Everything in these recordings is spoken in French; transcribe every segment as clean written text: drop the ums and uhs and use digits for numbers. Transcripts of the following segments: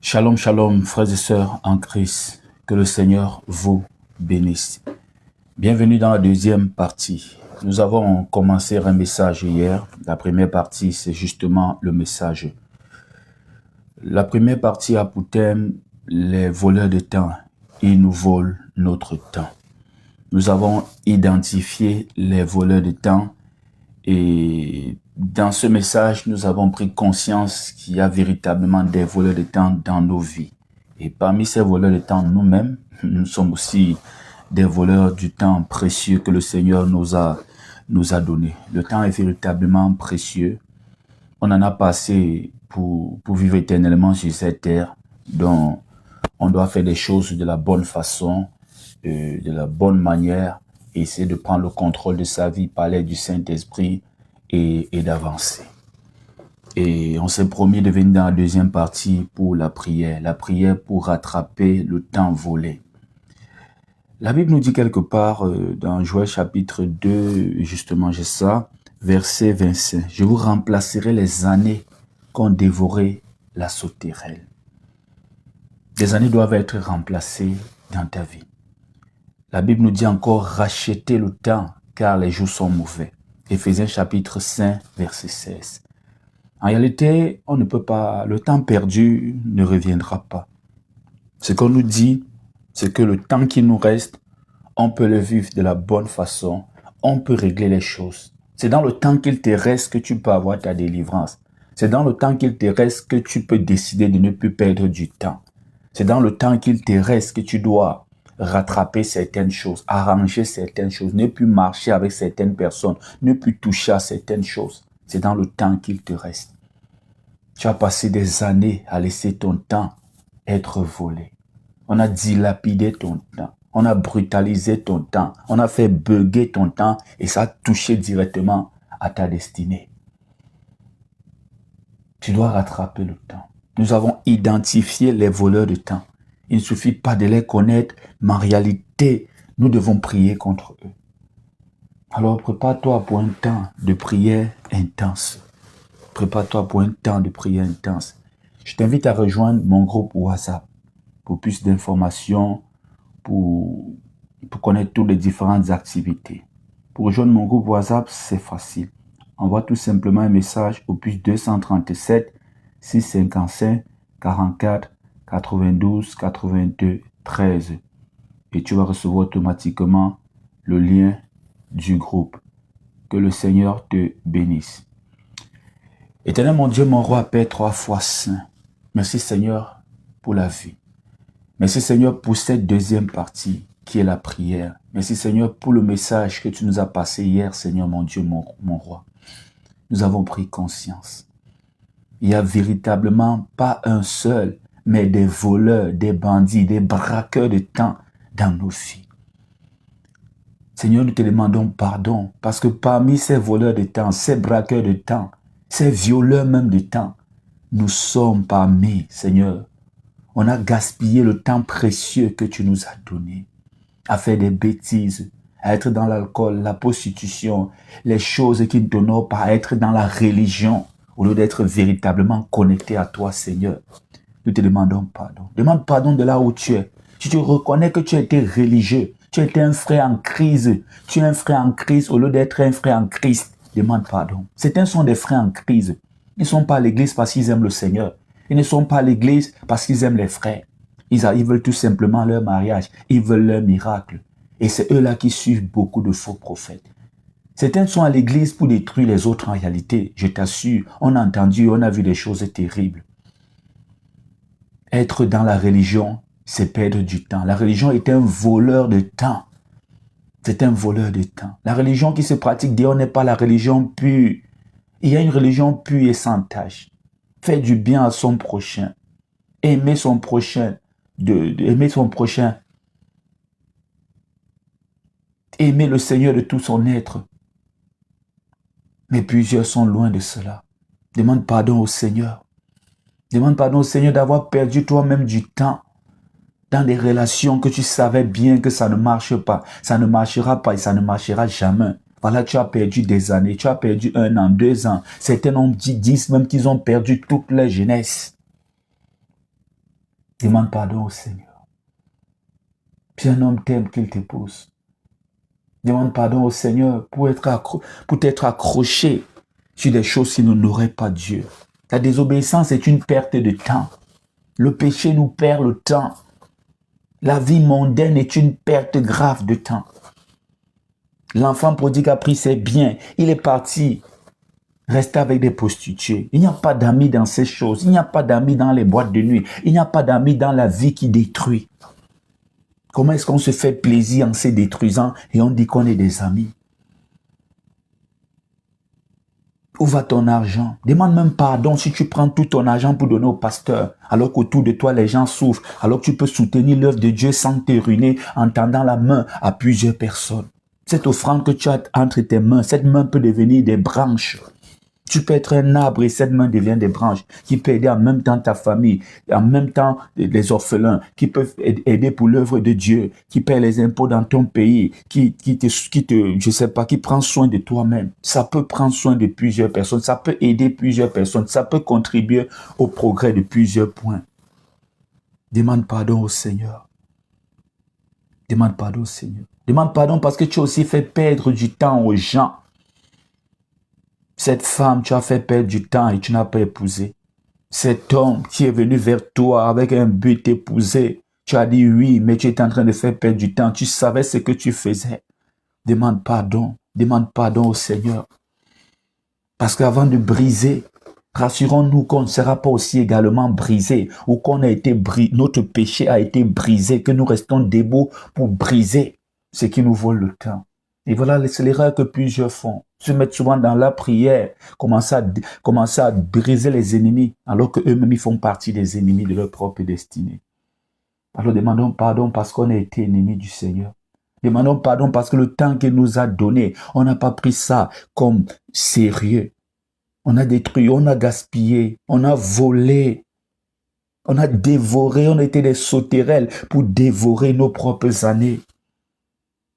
Shalom, shalom, frères et sœurs en Christ. Que le Seigneur vous bénisse. Bienvenue dans la deuxième partie. Nous avons commencé un message hier. La première partie, c'est justement le message. La première partie a pour thème les voleurs de temps. Ils nous volent notre temps. Nous avons identifié les voleurs de temps et dans ce message, nous avons pris conscience qu'il y a véritablement des voleurs de temps dans nos vies. Et parmi ces voleurs de temps, nous-mêmes, nous sommes aussi des voleurs du temps précieux que le Seigneur nous a donné. Le temps est véritablement précieux. On en a passé pour vivre éternellement sur cette terre. Donc, on doit faire des choses de la bonne façon, de la bonne manière, et essayer de prendre le contrôle de sa vie par l'aide du Saint-Esprit et d'avancer. Et on s'est promis de venir dans la deuxième partie pour la prière pour rattraper le temps volé. La Bible nous dit quelque part dans Joël chapitre 2, justement j'ai ça, verset 25. Je vous remplacerai les années qu'ont dévoré la sauterelle. Les années doivent être remplacées dans ta vie. La Bible nous dit encore rachetez le temps car les jours sont mauvais. Éphésiens chapitre 5, verset 16. En réalité, on ne peut pas, le temps perdu ne reviendra pas. Ce qu'on nous dit, c'est que le temps qui nous reste, on peut le vivre de la bonne façon, on peut régler les choses. C'est dans le temps qu'il te reste que tu peux avoir ta délivrance. C'est dans le temps qu'il te reste que tu peux décider de ne plus perdre du temps. C'est dans le temps qu'il te reste que tu dois rattraper certaines choses, arranger certaines choses, ne plus marcher avec certaines personnes, ne plus toucher à certaines choses. C'est dans le temps qu'il te reste. Tu as passé des années à laisser ton temps être volé. On a dilapidé ton temps. On a brutalisé ton temps. On a fait bugger ton temps et ça a touché directement à ta destinée. Tu dois rattraper le temps. Nous avons identifié les voleurs de temps. Il ne suffit pas de les connaître, mais en réalité, nous devons prier contre eux. Alors prépare-toi pour un temps de prière intense. Prépare-toi pour un temps de prière intense. Je t'invite à rejoindre mon groupe WhatsApp pour plus d'informations, pour connaître toutes les différentes activités. Pour rejoindre mon groupe WhatsApp, c'est facile. Envoie tout simplement un message au plus 237 655 44 92 82 13 et tu vas recevoir automatiquement le lien du groupe. Que le Seigneur te bénisse. Éternel mon Dieu, mon roi, Père, 3 fois saint. Merci Seigneur pour la vie. Merci Seigneur pour cette deuxième partie qui est la prière. Merci Seigneur pour le message que tu nous as passé hier, Seigneur mon Dieu, mon roi. Nous avons pris conscience. Il n'y a véritablement pas un seul, mais des voleurs, des bandits, des braqueurs de temps dans nos vies. Seigneur, nous te demandons pardon parce que parmi ces voleurs de temps, ces braqueurs de temps, ces violeurs même de temps, nous sommes parmi, Seigneur. On a gaspillé le temps précieux que tu nous as donné à faire des bêtises, à être dans l'alcool, la prostitution, les choses qui ne t'honorent pas, à être dans la religion au lieu d'être véritablement connecté à toi, Seigneur. Nous te demandons pardon. Demande pardon de là où tu es. Si tu reconnais que tu as été religieux, tu étais un frère en crise, tu es un frère en crise au lieu d'être un frère en Christ, demande pardon. Certains sont des frères en crise. Ils ne sont pas à l'église parce qu'ils aiment le Seigneur. Ils ne sont pas à l'église parce qu'ils aiment les frères. Ils veulent tout simplement leur mariage. Ils veulent leur miracle. Et c'est eux-là qui suivent beaucoup de faux prophètes. Certains sont à l'église pour détruire les autres en réalité. Je t'assure, on a entendu, on a vu des choses terribles. Être dans la religion, c'est perdre du temps. La religion est un voleur de temps. C'est un voleur de temps. La religion qui se pratique, Dieu n'est pas la religion pure. Il y a une religion pure et sans tache. Faire du bien à son prochain. Aimer son prochain. Aimer son prochain. Aimer le Seigneur de tout son être. Mais plusieurs sont loin de cela. Demande pardon au Seigneur. Demande pardon au Seigneur d'avoir perdu toi-même du temps dans des relations que tu savais bien que ça ne marche pas. Ça ne marchera pas et ça ne marchera jamais. Voilà, tu as perdu des années, tu as perdu 1 an, 2 ans. Certains disent même qu'ils ont perdu toute leur jeunesse. Demande pardon au Seigneur. Si un homme t'aime, qu'il t'épouse. Demande pardon au Seigneur pour t'être accroché sur des choses qui n'honoraient pas Dieu. La désobéissance est une perte de temps. Le péché nous perd le temps. La vie mondaine est une perte grave de temps. L'enfant prodigue a pris ses biens. Il est parti rester avec des prostituées. Il n'y a pas d'amis dans ces choses. Il n'y a pas d'amis dans les boîtes de nuit. Il n'y a pas d'amis dans la vie qui détruit. Comment est-ce qu'on se fait plaisir en se détruisant et on dit qu'on est des amis? Où va ton argent? Demande même pardon si tu prends tout ton argent pour donner au pasteur, alors qu'autour de toi les gens souffrent, alors que tu peux soutenir l'œuvre de Dieu sans te ruiner en tendant la main à plusieurs personnes. Cette offrande que tu as entre tes mains, cette main peut devenir des branches. Tu peux être un arbre et cette main devient des branches qui peut aider en même temps ta famille, en même temps les orphelins, qui peuvent aider pour l'œuvre de Dieu, qui paie les impôts dans ton pays, je sais pas, qui prend soin de toi-même. Ça peut prendre soin de plusieurs personnes, ça peut aider plusieurs personnes, ça peut contribuer au progrès de plusieurs points. Demande pardon au Seigneur. Demande pardon au Seigneur. Demande pardon parce que tu as aussi fait perdre du temps aux gens. Cette femme, tu as fait perdre du temps et tu n'as pas épousé. Cet homme qui est venu vers toi avec un but d'épouser, tu as dit oui, mais tu étais en train de faire perdre du temps. Tu savais ce que tu faisais. Demande pardon au Seigneur. Parce qu'avant de briser, rassurons-nous qu'on ne sera pas aussi également brisé ou qu'on a été notre péché a été brisé, que nous restons debout pour briser ce qui nous vole le temps. Et voilà, c'est l'erreur que plusieurs font. Se mettre souvent dans la prière, commencer à briser les ennemis, alors qu'eux-mêmes ils font partie des ennemis de leur propre destinée. Alors demandons pardon parce qu'on a été ennemis du Seigneur. Demandons pardon parce que le temps qu'il nous a donné, on n'a pas pris ça comme sérieux. On a détruit, on a gaspillé, on a volé, on a dévoré, on a été des sauterelles pour dévorer nos propres années.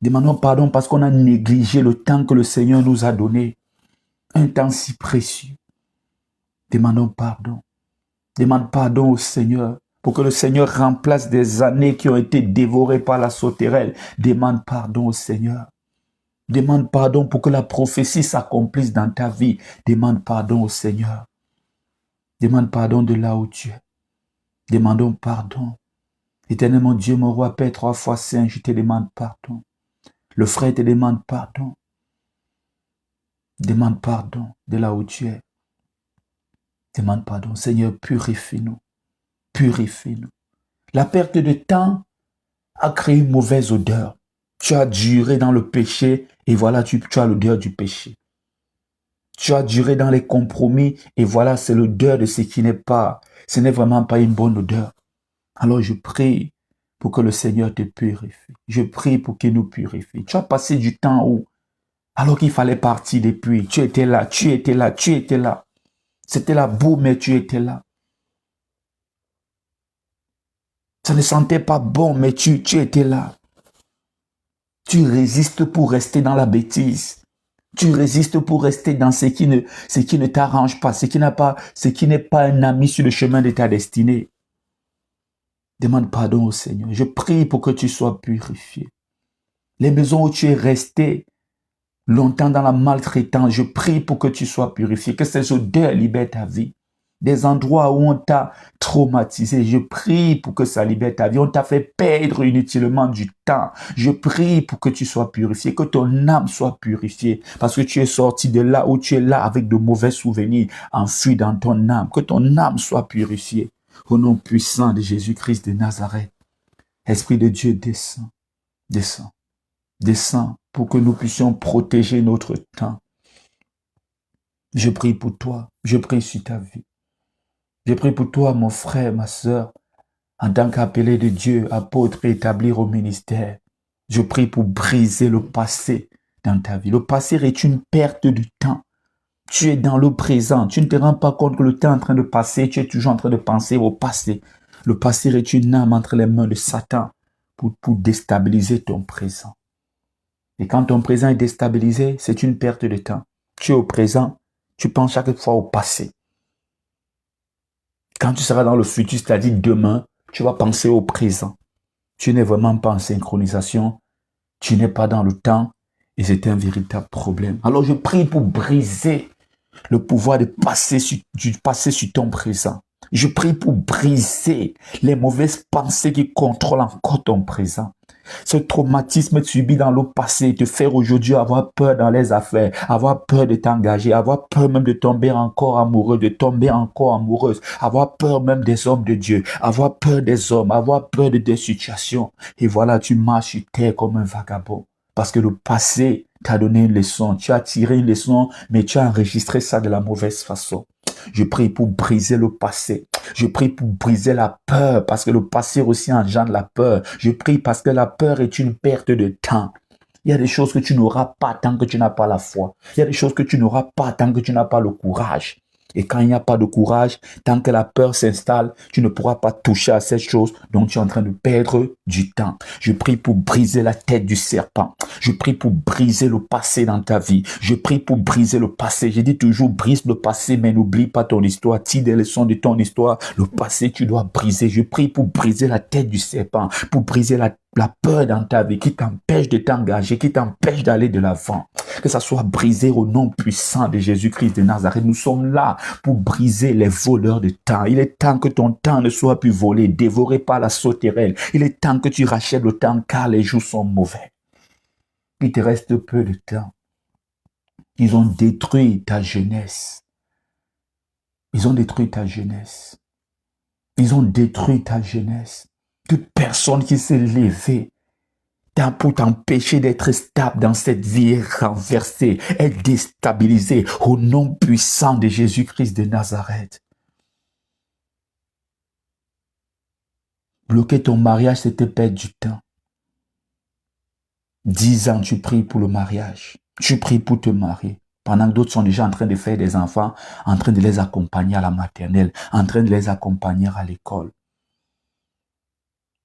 Demandons pardon parce qu'on a négligé le temps que le Seigneur nous a donné. Un temps si précieux. Demandons pardon. Demande pardon au Seigneur pour que le Seigneur remplace des années qui ont été dévorées par la sauterelle. Demande pardon au Seigneur. Demande pardon pour que la prophétie s'accomplisse dans ta vie. Demande pardon au Seigneur. Demande pardon de là où tu es. Demandons pardon. Éternel mon Dieu, mon roi, Père, 3 fois saint, je te demande pardon. Le frère te demande pardon. Demande pardon de là où tu es. Demande pardon. Seigneur, purifie-nous. Purifie-nous. La perte de temps a créé une mauvaise odeur. Tu as duré dans le péché et voilà, tu as l'odeur du péché. Tu as duré dans les compromis et voilà, c'est l'odeur de ce qui n'est pas. Ce n'est vraiment pas une bonne odeur. Alors je prie pour que le Seigneur te purifie. Je prie pour qu'il nous purifie. Tu as passé du temps où, alors qu'il fallait partir depuis, tu étais là, tu étais là, tu étais là. C'était la boue, mais tu étais là. Ça ne sentait pas bon, mais tu étais là. Tu résistes pour rester dans la bêtise. Tu résistes pour rester dans ce qui ne t'arrange pas, ce qui n'est pas un ami sur le chemin de ta destinée. Demande pardon au Seigneur. Je prie pour que tu sois purifié. Les maisons où tu es resté longtemps dans la maltraitance, je prie pour que tu sois purifié, que ces odeurs libèrent ta vie. Des endroits où on t'a traumatisé, je prie pour que ça libère ta vie. On t'a fait perdre inutilement du temps. Je prie pour que tu sois purifié, que ton âme soit purifiée, parce que tu es sorti de là où tu es là avec de mauvais souvenirs enfuis dans ton âme. Que ton âme soit purifiée. Au nom puissant de Jésus-Christ de Nazareth, Esprit de Dieu, descends, descends, descends pour que nous puissions protéger notre temps. Je prie pour toi, je prie sur ta vie. Je prie pour toi, mon frère, ma sœur, en tant qu'appelé de Dieu, apôtre et établir au ministère. Je prie pour briser le passé dans ta vie. Le passé est une perte de temps. Tu es dans le présent. Tu ne te rends pas compte que le temps est en train de passer. Tu es toujours en train de penser au passé. Le passé est une âme entre les mains de Satan pour déstabiliser ton présent. Et quand ton présent est déstabilisé, c'est une perte de temps. Tu es au présent, tu penses chaque fois au passé. Quand tu seras dans le futur, c'est-à-dire demain, Tu vas penser au présent. Tu n'es vraiment pas en synchronisation. Tu n'es pas dans le temps. Et c'est un véritable problème. Alors je prie pour briser le pouvoir du passé sur ton présent. Je prie pour briser les mauvaises pensées qui contrôlent encore ton présent. Ce traumatisme subi dans le passé te fait aujourd'hui avoir peur dans les affaires, avoir peur de t'engager, avoir peur même de tomber encore amoureux, de tomber encore amoureuse, avoir peur même des hommes de Dieu, avoir peur des hommes, avoir peur de des situations. Et voilà, tu marches sur terre comme un vagabond. Parce que le passé t'a donné une leçon, tu as tiré une leçon, mais tu as enregistré ça de la mauvaise façon. Je prie pour briser le passé. Je prie pour briser la peur, parce que le passé aussi engendre la peur. Je prie parce que la peur est une perte de temps. Il y a des choses que tu n'auras pas tant que tu n'as pas la foi. Il y a des choses que tu n'auras pas tant que tu n'as pas le courage. Et quand il n'y a pas de courage, tant que la peur s'installe, tu ne pourras pas toucher à cette chose dont tu es en train de perdre du temps. Je prie pour briser la tête du serpent. Je prie pour briser le passé dans ta vie. Je prie pour briser le passé. Je dis toujours, brise le passé, mais n'oublie pas ton histoire. Tire des leçons de ton histoire. Le passé, tu dois briser. Je prie pour briser la tête du serpent, pour briser la peur dans ta vie qui t'empêche de t'engager, qui t'empêche d'aller de l'avant. Que ça soit brisé au nom puissant de Jésus-Christ de Nazareth. Nous sommes là pour briser les voleurs de temps. Il est temps que ton temps ne soit plus volé, dévoré par la sauterelle. Il est temps que tu rachètes le temps car les jours sont mauvais. Il te reste peu de temps. Ils ont détruit ta jeunesse. Ils ont détruit ta jeunesse. Ils ont détruit ta jeunesse. Toute personne qui s'est levée pour t'empêcher d'être stable dans cette vie est renversée, est déstabilisée au nom puissant de Jésus-Christ de Nazareth. Bloquer ton mariage, c'était perdre du temps. 10 ans, tu pries pour le mariage. Tu pries pour te marier. Pendant que d'autres sont déjà en train de faire des enfants, en train de les accompagner à la maternelle, en train de les accompagner à l'école.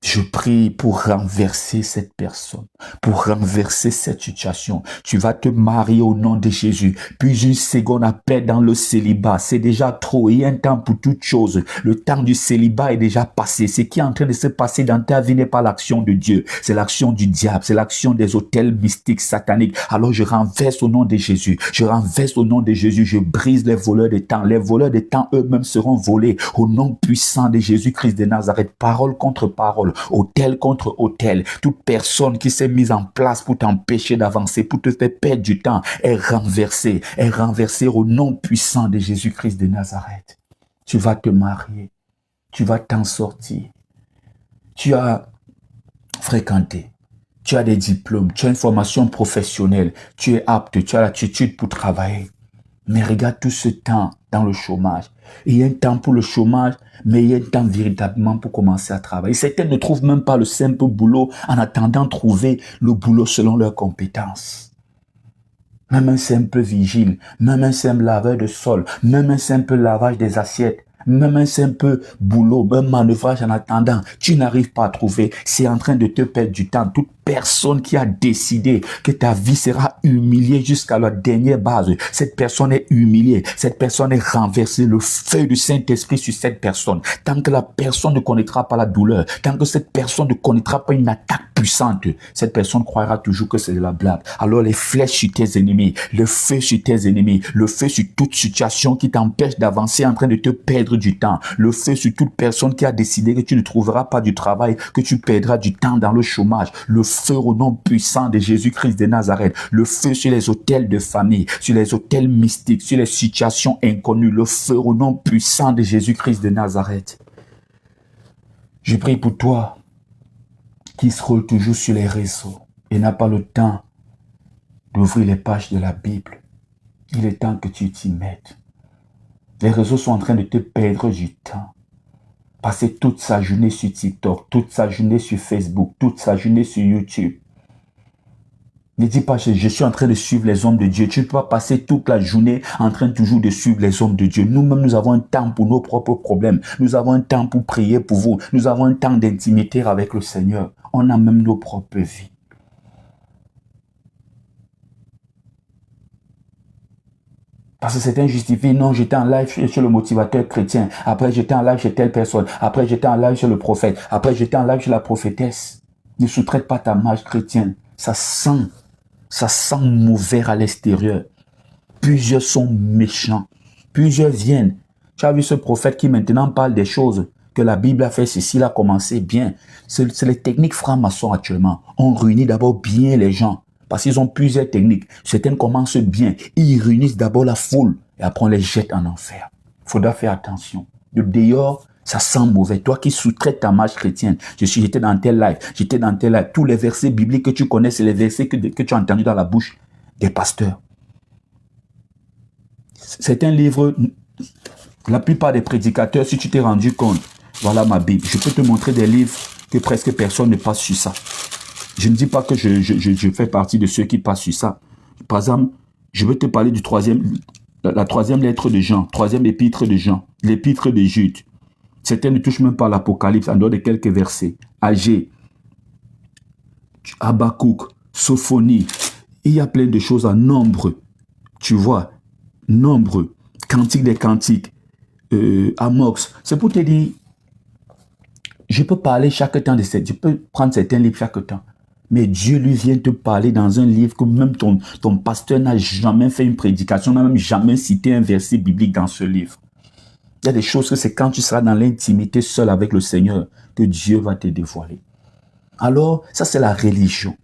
Je prie pour renverser cette personne, pour renverser cette situation. Tu vas te marier au nom de Jésus. Puis une seconde après dans le célibat. C'est déjà trop. Il y a un temps pour toute chose. Le temps du célibat est déjà passé. Ce qui est en train de se passer dans ta vie n'est pas l'action de Dieu. C'est l'action du diable. C'est l'action des autels mystiques, sataniques. Alors je renverse au nom de Jésus. Je renverse au nom de Jésus. Je brise les voleurs de temps. Les voleurs de temps eux-mêmes seront volés au nom puissant de Jésus-Christ de Nazareth. Parole contre parole. Hôtel contre hôtel, toute personne qui s'est mise en place pour t'empêcher d'avancer, pour te faire perdre du temps, est renversée au nom puissant de Jésus-Christ de Nazareth. Tu vas te marier, tu vas t'en sortir. Tu as fréquenté, tu as des diplômes, tu as une formation professionnelle, tu es apte, tu as l'attitude pour travailler. Mais regarde tout ce temps dans le chômage. Il y a un temps pour le chômage, mais il y a un temps véritablement pour commencer à travailler. Certains ne trouvent même pas le simple boulot en attendant de trouver le boulot selon leurs compétences. Même un simple vigile, même un simple laveur de sol, même un simple lavage des assiettes, même un simple boulot, même manœuvrage en attendant, tu n'arrives pas à trouver. C'est en train de te perdre du temps. Toute personne qui a décidé que ta vie sera humiliée jusqu'à la dernière base, cette personne est humiliée, cette personne est renversée. Le feu du Saint-Esprit sur cette personne. Tant que la personne ne connaîtra pas la douleur, tant que cette personne ne connaîtra pas une attaque puissante, cette personne croira toujours que c'est de la blague. Alors les flèches sur tes ennemis, le feu sur tes ennemis, le feu sur toute situation qui t'empêche d'avancer en train de te perdre du temps, le feu sur toute personne qui a décidé que tu ne trouveras pas du travail, que tu perdras du temps dans le chômage, le feu au nom puissant de Jésus-Christ de Nazareth, le feu sur les hôtels de famille, sur les hôtels mystiques, sur les situations inconnues, le feu au nom puissant de Jésus-Christ de Nazareth. Je prie pour toi qui scrolle toujours sur les réseaux et n'a pas le temps d'ouvrir les pages de la Bible. Il est temps que tu t'y mettes. Les réseaux sont en train de te perdre du temps. Passer toute sa journée sur TikTok, toute sa journée sur Facebook, toute sa journée sur YouTube. Ne dis pas, je suis en train de suivre les hommes de Dieu. Tu ne peux pas passer toute la journée en train toujours de suivre les hommes de Dieu. Nous-mêmes, nous avons un temps pour nos propres problèmes. Nous avons un temps pour prier pour vous. Nous avons un temps d'intimité avec le Seigneur. On a même nos propres vies. Parce que certains justifient, non, j'étais en live chez le motivateur chrétien. Après, j'étais en live chez telle personne. Après, j'étais en live chez le prophète. Après, j'étais en live chez la prophétesse. Ne sous-traite pas ta marche chrétienne. Ça sent mauvais à l'extérieur. Plusieurs sont méchants. Plusieurs viennent. Tu as vu ce prophète qui maintenant parle des choses que la Bible a fait ceci, il a commencé bien. C'est les techniques francs-maçons actuellement. On réunit d'abord bien les gens. Parce qu'ils ont plusieurs techniques. Certaines commencent bien. Ils réunissent d'abord la foule et après on les jette en enfer. Il faudra faire attention. De dehors, ça sent mauvais. Toi qui sous-traites ta marche chrétienne, j'étais dans tel live, tous les versets bibliques que tu connais, c'est les versets que tu as entendus dans la bouche des pasteurs. C'est un livre, la plupart des prédicateurs, si tu t'es rendu compte, voilà ma Bible. Je peux te montrer des livres que presque personne ne passe sur ça. Je ne dis pas que je fais partie de ceux qui passent sur ça. Par exemple, je veux te parler du la troisième lettre de Jean, troisième épître de Jean, l'épître de Jude. Certains ne touchent même pas l'Apocalypse en dehors de quelques versets. Agé, Habakkuk, Sophonie. Il y a plein de choses en nombre. Tu vois, nombre, Cantique des Cantiques, Amox. C'est pour te dire, je peux parler chaque temps je peux prendre certains livres chaque temps. Mais Dieu lui vient te parler dans un livre que même ton pasteur n'a jamais fait une prédication, n'a même jamais cité un verset biblique dans ce livre. Il y a des choses que c'est quand tu seras dans l'intimité seul avec le Seigneur que Dieu va te dévoiler. Alors, ça c'est la religion.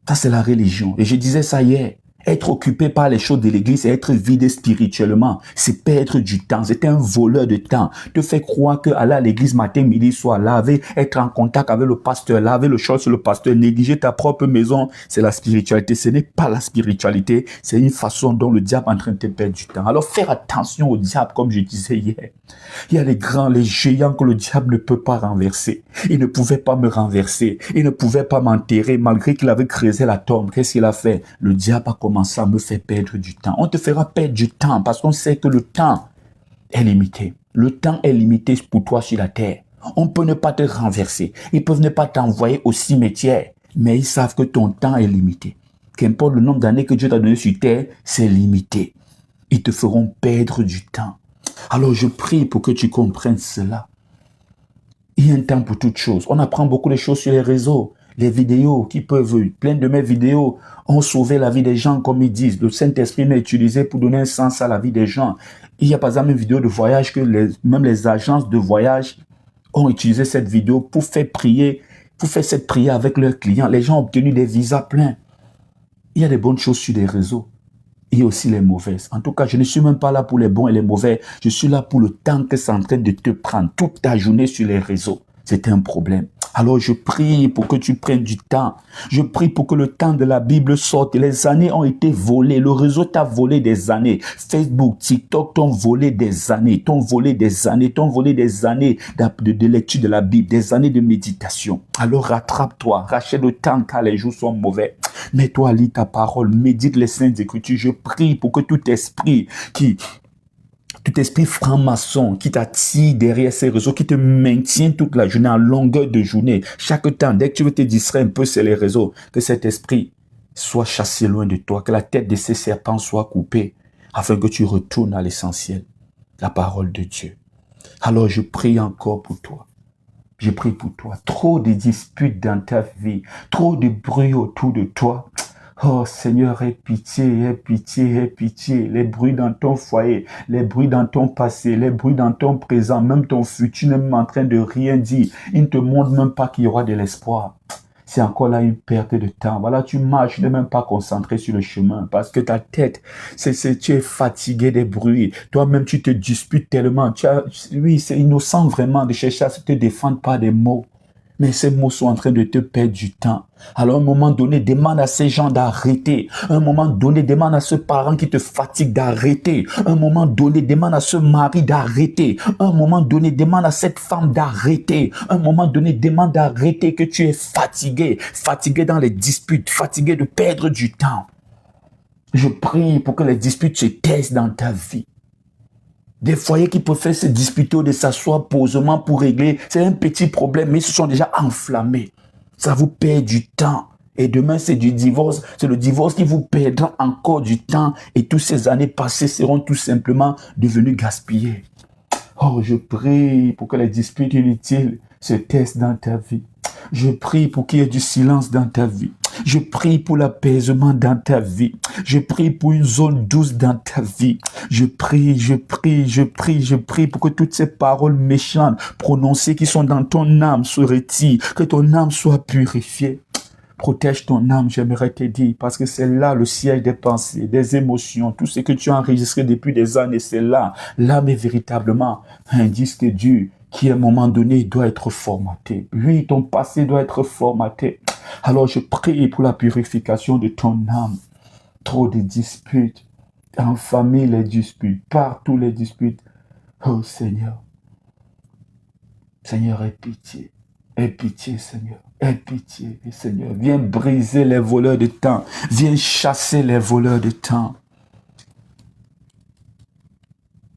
Ça c'est la religion. Et je disais ça hier. Être occupé par les choses de l'église et être vide spirituellement, c'est perdre du temps. C'est un voleur de temps. Te fait croire que aller à l'église matin, midi, soir, laver, être en contact avec le pasteur, laver le short sur le pasteur, négliger ta propre maison, c'est la spiritualité. Ce n'est pas la spiritualité. C'est une façon dont le diable est en train de te perdre du temps. Alors, faire attention au diable, comme je disais hier. Il y a les géants que le diable ne peut pas renverser. Il ne pouvait pas me renverser. Il ne pouvait pas m'enterrer malgré qu'il avait creusé la tombe. Qu'est-ce qu'il a fait? Le diable a commencé à me faire perdre du temps. On te fera perdre du temps parce qu'on sait que le temps est limité. Le temps est limité pour toi sur la terre. On peut ne pas te renverser. Ils peuvent ne pas t'envoyer au cimetière. Mais ils savent que ton temps est limité. Qu'importe le nombre d'années que Dieu t'a donné sur terre, c'est limité. Ils te feront perdre du temps. Alors je prie pour que tu comprennes cela. Il y a un temps pour toutes choses. On apprend beaucoup de choses sur les réseaux. Les vidéos qui peuvent, plein de mes vidéos ont sauvé la vie des gens, comme ils disent. Le Saint-Esprit m'a utilisé pour donner un sens à la vie des gens. Il y a par exemple une vidéo de voyage que même les agences de voyage ont utilisé cette vidéo pour faire cette prière avec leurs clients. Les gens ont obtenu des visas pleins. Il y a des bonnes choses sur les réseaux. Il y a aussi les mauvaises. En tout cas, je ne suis même pas là pour les bons et les mauvais. Je suis là pour le temps que c'est en train de te prendre. Toute ta journée sur les réseaux. C'est un problème. Alors je prie pour que tu prennes du temps. Je prie pour que le temps de la Bible sorte. Les années ont été volées. Le réseau t'a volé des années. Facebook, TikTok t'ont volé des années. T'ont volé des années. T'ont volé des années de lecture de la Bible. Des années de méditation. Alors rattrape-toi. Rachète le temps car les jours sont mauvais. Mets-toi à lire ta parole. Médite les saintes écritures. Je prie pour que tout esprit franc-maçon qui t'attire derrière ces réseaux, qui te maintient toute la journée, en longueur de journée, chaque temps, dès que tu veux te distraire un peu sur les réseaux, que cet esprit soit chassé loin de toi, que la tête de ces serpents soit coupée, afin que tu retournes à l'essentiel, la parole de Dieu. Alors je prie encore pour toi. Je prie pour toi. Trop de disputes dans ta vie, trop de bruit autour de toi. Oh Seigneur, aie pitié, aie pitié, aie pitié. Les bruits dans ton foyer, les bruits dans ton passé, les bruits dans ton présent, même ton futur n'est même en train de rien dire. Il ne te montre même pas qu'il y aura de l'espoir. C'est encore là une perte de temps. Voilà, tu marches, tu n'es même pas concentré sur le chemin parce que ta tête, tu es fatigué des bruits. Toi-même, tu te disputes tellement. Oui, c'est innocent vraiment de chercher à se te défendre par des mots. Mais ces mots sont en train de te perdre du temps. Alors, à un moment donné, demande à ces gens d'arrêter. À un moment donné, demande à ce parent qui te fatigue d'arrêter. À un moment donné, demande à ce mari d'arrêter. À un moment donné, demande à cette femme d'arrêter. À un moment donné, demande d'arrêter que tu es fatigué. Fatigué dans les disputes. Fatigué de perdre du temps. Je prie pour que les disputes se taisent dans ta vie. Des foyers qui préfèrent se disputer ou de s'asseoir posément pour régler, c'est un petit problème, mais ils se sont déjà enflammés. Ça vous perd du temps. Et demain, c'est du divorce. C'est le divorce qui vous perdra encore du temps. Et toutes ces années passées seront tout simplement devenues gaspillées. Oh, je prie pour que les disputes inutiles se taisent dans ta vie. Je prie pour qu'il y ait du silence dans ta vie. Je prie pour l'apaisement dans ta vie. Je prie pour une zone douce dans ta vie. Je prie pour que toutes ces paroles méchantes prononcées qui sont dans ton âme se retirent, que ton âme soit purifiée. Protège ton âme, j'aimerais te dire, parce que c'est là le siège des pensées, des émotions, tout ce que tu as enregistré depuis des années, c'est là. L'âme est véritablement un disque dur qui, à un moment donné, doit être formaté. Oui, ton passé doit être formaté. Alors, je prie pour la purification de ton âme. Trop de disputes, en famille les disputes, partout les disputes. Oh Seigneur, Seigneur, aie pitié. Aie pitié, Seigneur. Aie pitié, Seigneur. Viens briser les voleurs de temps. Viens chasser les voleurs de temps.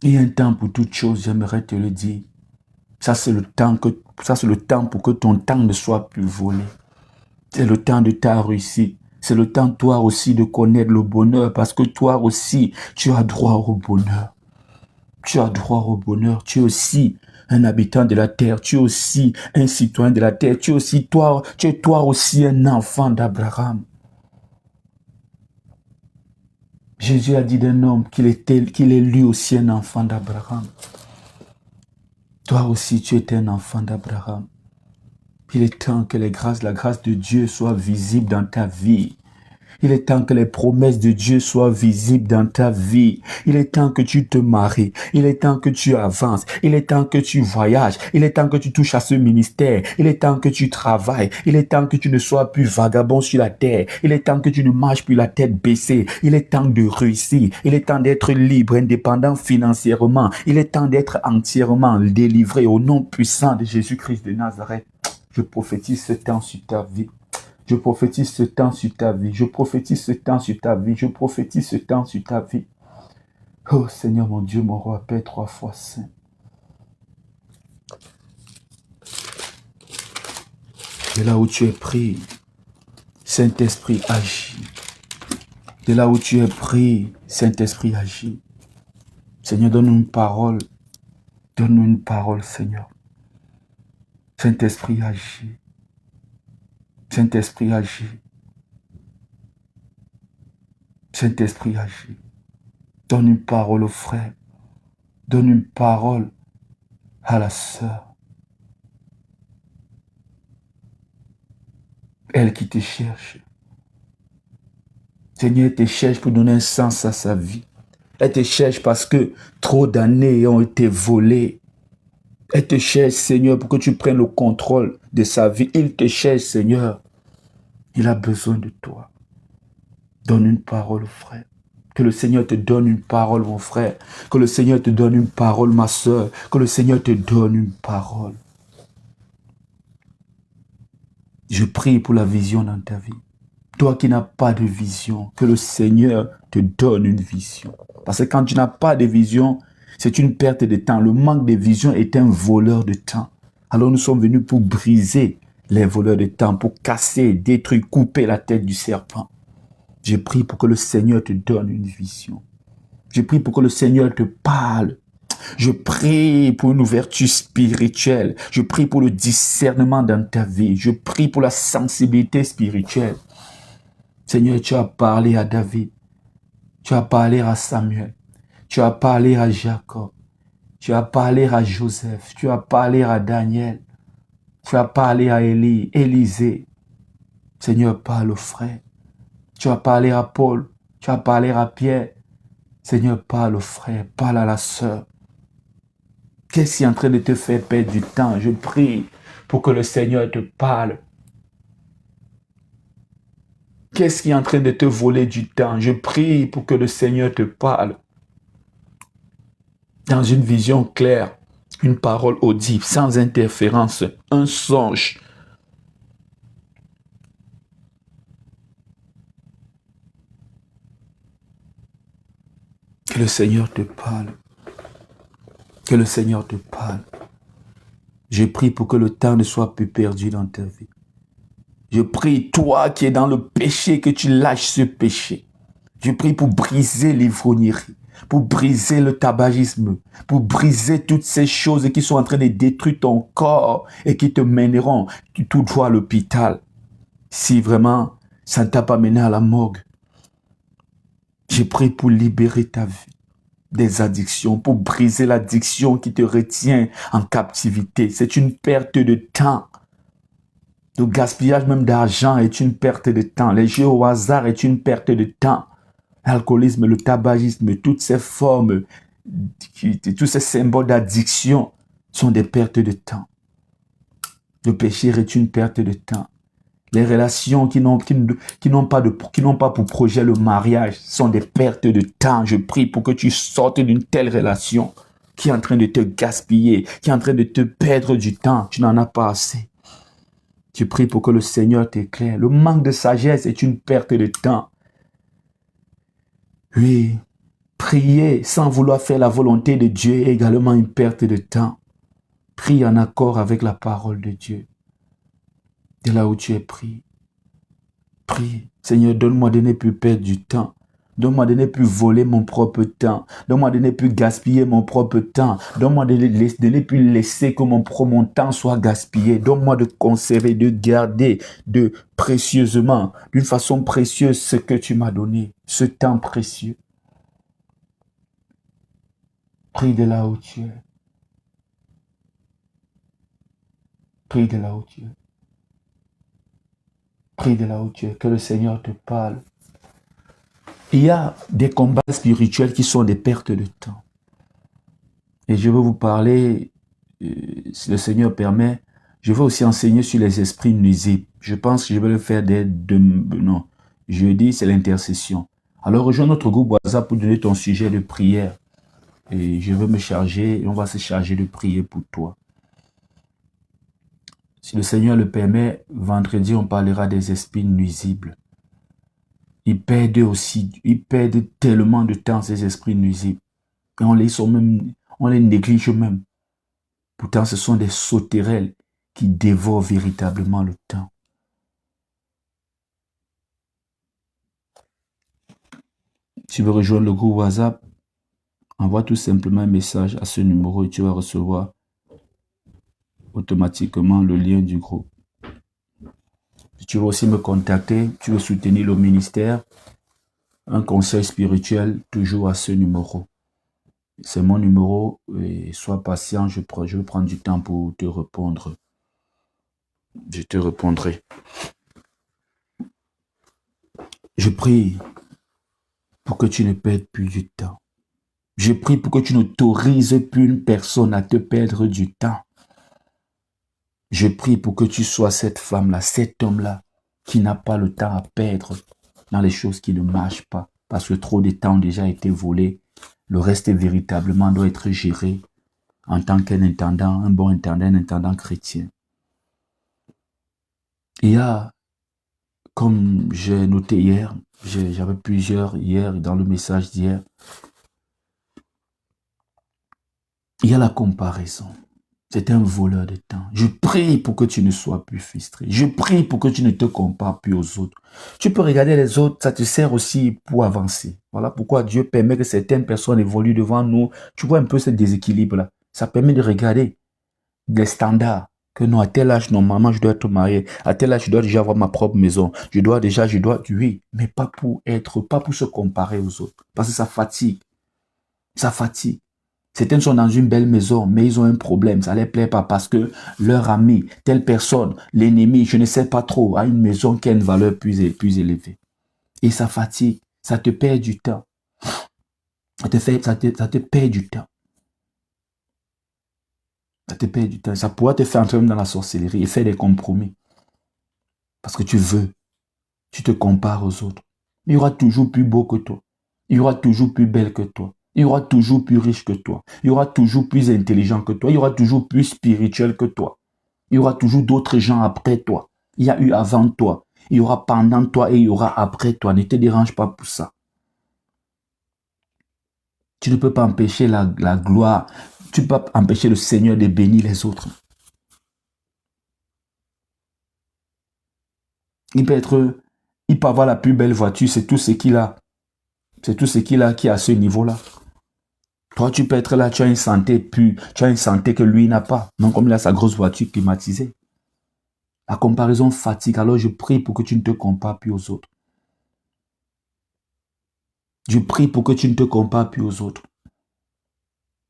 Il y a un temps pour toute chose, j'aimerais te le dire. Ça, c'est le temps pour que ton temps ne soit plus volé. C'est le temps de ta réussite. C'est le temps, toi aussi, de connaître le bonheur, parce que toi aussi, tu as droit au bonheur. Tu as droit au bonheur. Tu es aussi un habitant de la terre. Tu es aussi un citoyen de la terre. Tu es toi aussi un enfant d'Abraham. Jésus a dit d'un homme qu'il est lui aussi un enfant d'Abraham. Toi aussi, tu es un enfant d'Abraham. Il est temps que la grâce de Dieu soit visible dans ta vie. Il est temps que les promesses de Dieu soient visibles dans ta vie. Il est temps que tu te maries. Il est temps que tu avances. Il est temps que tu voyages. Il est temps que tu touches à ce ministère. Il est temps que tu travailles. Il est temps que tu ne sois plus vagabond sur la terre. Il est temps que tu ne marches plus la tête baissée. Il est temps de réussir. Il est temps d'être libre, indépendant financièrement. Il est temps d'être entièrement délivré au nom puissant de Jésus-Christ de Nazareth. Je prophétise ce temps sur ta vie. Je prophétise ce temps sur ta vie. Je prophétise ce temps sur ta vie. Je prophétise ce temps sur ta vie. Oh Seigneur mon Dieu, mon roi, Père 3 fois saint. De là où tu es pris, Saint-Esprit agit. De là où tu es pris, Saint-Esprit agit. Seigneur, donne-nous une parole. Donne-nous une parole, Seigneur. Saint-Esprit agit. Saint-Esprit agit. Saint-Esprit agit. Donne une parole au frère. Donne une parole à la sœur. Elle qui te cherche. Seigneur, elle te cherche pour donner un sens à sa vie. Elle te cherche parce que trop d'années ont été volées. Elle te cherche, Seigneur, pour que tu prennes le contrôle de sa vie. Il te cherche, Seigneur. Il a besoin de toi. Donne une parole, frère. Que le Seigneur te donne une parole, mon frère. Que le Seigneur te donne une parole, ma soeur. Que le Seigneur te donne une parole. Je prie pour la vision dans ta vie. Toi qui n'as pas de vision, que le Seigneur te donne une vision. Parce que quand tu n'as pas de vision, c'est une perte de temps. Le manque de vision est un voleur de temps. Alors nous sommes venus pour briser les voleurs de temps, pour casser, détruire, couper la tête du serpent. Je prie pour que le Seigneur te donne une vision. Je prie pour que le Seigneur te parle. Je prie pour une ouverture spirituelle. Je prie pour le discernement dans ta vie. Je prie pour la sensibilité spirituelle. Seigneur, tu as parlé à David. Tu as parlé à Samuel. Tu as parlé à Jacob. Tu as parlé à Joseph. Tu as parlé à Daniel. Tu as parlé à Élisée. Seigneur, parle aux frères. Tu as parlé à Paul. Tu as parlé à Pierre. Seigneur, parle aux frères. Parle à la sœur. Qu'est-ce qui est en train de te faire perdre du temps? Je prie pour que le Seigneur te parle. Qu'est-ce qui est en train de te voler du temps? Je prie pour que le Seigneur te parle. Dans une vision claire, une parole audible, sans interférence, un songe. Que le Seigneur te parle. Que le Seigneur te parle. Je prie pour que le temps ne soit plus perdu dans ta vie. Je prie, toi qui es dans le péché, que tu lâches ce péché. Je prie pour briser l'ivrognerie, pour briser le tabagisme, pour briser toutes ces choses qui sont en train de détruire ton corps et qui te mèneront tout droit à l'hôpital. Si vraiment ça ne t'a pas mené à la morgue, je prie pour libérer ta vie des addictions, pour briser l'addiction qui te retient en captivité. C'est une perte de temps. Le gaspillage même d'argent est une perte de temps. Les jeux au hasard est une perte de temps. L'alcoolisme, le tabagisme, toutes ces formes, tous ces symboles d'addiction sont des pertes de temps. Le péché est une perte de temps. Les relations qui n'ont pas pour projet le mariage sont des pertes de temps. Je prie pour que tu sortes d'une telle relation qui est en train de te gaspiller, qui est en train de te perdre du temps. Tu n'en as pas assez. Tu pries pour que le Seigneur t'éclaire. Le manque de sagesse est une perte de temps. Oui, prier sans vouloir faire la volonté de Dieu est également une perte de temps. Prie en accord avec la parole de Dieu. De là où tu es pris. Prie. Seigneur, donne-moi de ne plus perdre du temps. Donne-moi de ne plus voler mon propre temps. Donne-moi de ne plus gaspiller mon propre temps. Donne-moi de ne plus laisser que mon temps soit gaspillé. Donne-moi de conserver, de garder précieusement, d'une façon précieuse, ce que tu m'as donné, ce temps précieux. Prie de là où tu es. Prie de là où tu es. Prie de là où tu es. Que le Seigneur te parle. Il y a des combats spirituels qui sont des pertes de temps. Et je veux vous parler, si le Seigneur permet, je veux aussi enseigner sur les esprits nuisibles. Je pense que je vais le faire dès non, jeudi, c'est l'intercession. Alors rejoins notre groupe WhatsApp pour donner ton sujet de prière. Et je veux me charger, et on va se charger de prier pour toi. Si le Seigneur le permet, vendredi, on parlera des esprits nuisibles. Ils perdent tellement de temps, ces esprits nuisibles. Et on les néglige même. Pourtant, ce sont des sauterelles qui dévorent véritablement le temps. Tu veux rejoindre le groupe WhatsApp, envoie tout simplement un message à ce numéro et tu vas recevoir automatiquement le lien du groupe. Si tu veux aussi me contacter, tu veux soutenir le ministère, un conseil spirituel, toujours à ce numéro. C'est mon numéro et sois patient, je vais prendre du temps pour te répondre. Je te répondrai. Je prie pour que tu ne perdes plus du temps. Je prie pour que tu n'autorises plus une personne à te perdre du temps. Je prie pour que tu sois cette femme-là, cet homme-là, qui n'a pas le temps à perdre dans les choses qui ne marchent pas, parce que trop de temps ont déjà été volé. Le reste véritablement doit être géré en tant qu'un intendant, un bon intendant, un intendant chrétien. Il y a, comme j'ai noté hier, j'avais plusieurs hier dans le message d'hier, il y a la comparaison. C'est un voleur de temps. Je prie pour que tu ne sois plus frustré. Je prie pour que tu ne te compares plus aux autres. Tu peux regarder les autres, ça te sert aussi pour avancer. Voilà pourquoi Dieu permet que certaines personnes évoluent devant nous. Tu vois un peu ce déséquilibre-là. Ça permet de regarder les standards. Que non, à tel âge, normalement, je dois être marié. À tel âge, je dois déjà avoir ma propre maison. Oui, mais pas pour se comparer aux autres. Parce que ça fatigue. Ça fatigue. Certains sont dans une belle maison, mais ils ont un problème. Ça ne les plaît pas parce que leur ami, telle personne, l'ennemi, je ne sais pas trop, a une maison qui a une valeur plus élevée. Et ça fatigue. Ça te perd du temps. Ça te perd du temps. Ça te perd du temps. Ça pourra te faire entrer dans la sorcellerie et faire des compromis. Parce que tu te compares aux autres. Il y aura toujours plus beau que toi. Il y aura toujours plus belle que toi. Il y aura toujours plus riche que toi. Il y aura toujours plus intelligent que toi. Il y aura toujours plus spirituel que toi. Il y aura toujours d'autres gens après toi. Il y a eu avant toi. Il y aura pendant toi et il y aura après toi. Ne te dérange pas pour ça. Tu ne peux pas empêcher la gloire. Tu ne peux pas empêcher le Seigneur de bénir les autres. Il peut avoir la plus belle voiture, c'est tout ce qu'il a. C'est tout ce qu'il a qui est à ce niveau-là. Toi, tu peux être là, tu as une santé pure, tu as une santé que lui n'a pas. Non, comme il a sa grosse voiture climatisée. La comparaison fatigue. Alors je prie pour que tu ne te compares plus aux autres. Je prie pour que tu ne te compares plus aux autres.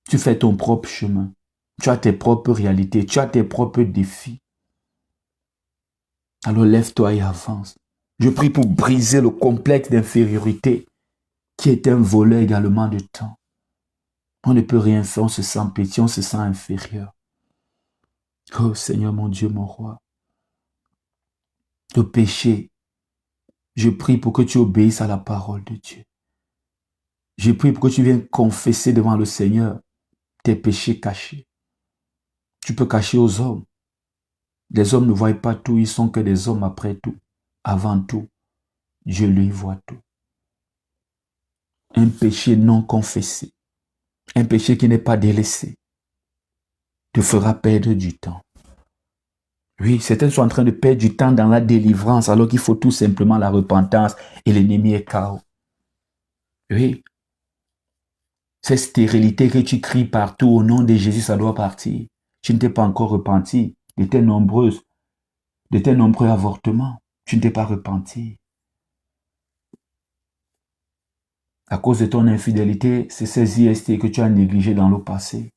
Tu fais ton propre chemin. Tu as tes propres réalités. Tu as tes propres défis. Alors lève-toi et avance. Je prie pour briser le complexe d'infériorité qui est un volet également de temps. On ne peut rien faire, on se sent petit, on se sent inférieur. Oh Seigneur mon Dieu, mon roi. Le péché, je prie pour que tu obéisses à la parole de Dieu. Je prie pour que tu viennes confesser devant le Seigneur tes péchés cachés. Tu peux cacher aux hommes. Les hommes ne voient pas tout, ils sont que des hommes après tout. Avant tout, Dieu lui voit tout. Un péché non confessé, un péché qui n'est pas délaissé, te fera perdre du temps. Oui, certains sont en train de perdre du temps dans la délivrance alors qu'il faut tout simplement la repentance et l'ennemi est KO. Oui, cette stérilité que tu cries partout au nom de Jésus, ça doit partir. Tu ne t'es pas encore repenti de tes nombreux avortements. Tu ne t'es pas repenti. À cause de ton infidélité, c'est ces IST que tu as négligés dans le passé.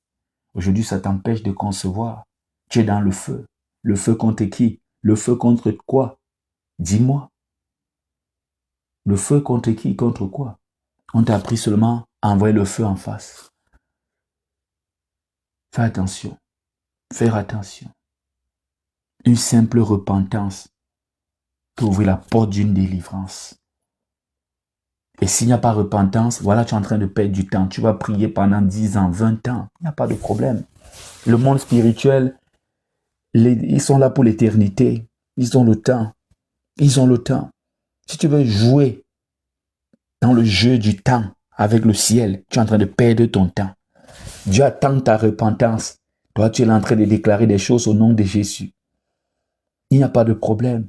Aujourd'hui, ça t'empêche de concevoir. Tu es dans le feu. Le feu contre qui? Le feu contre quoi? Dis-moi. Le feu contre qui? Contre quoi? On t'a appris seulement à envoyer le feu en face. Fais attention. Faire attention. Une simple repentance peut ouvrir la porte d'une délivrance. Et s'il n'y a pas repentance, voilà, tu es en train de perdre du temps. Tu vas prier pendant 10 ans, 20 ans. Il n'y a pas de problème. Le monde spirituel, ils sont là pour l'éternité. Ils ont le temps. Ils ont le temps. Si tu veux jouer dans le jeu du temps avec le ciel, tu es en train de perdre ton temps. Dieu attend ta repentance. Toi, tu es en train de déclarer des choses au nom de Jésus. Il n'y a pas de problème.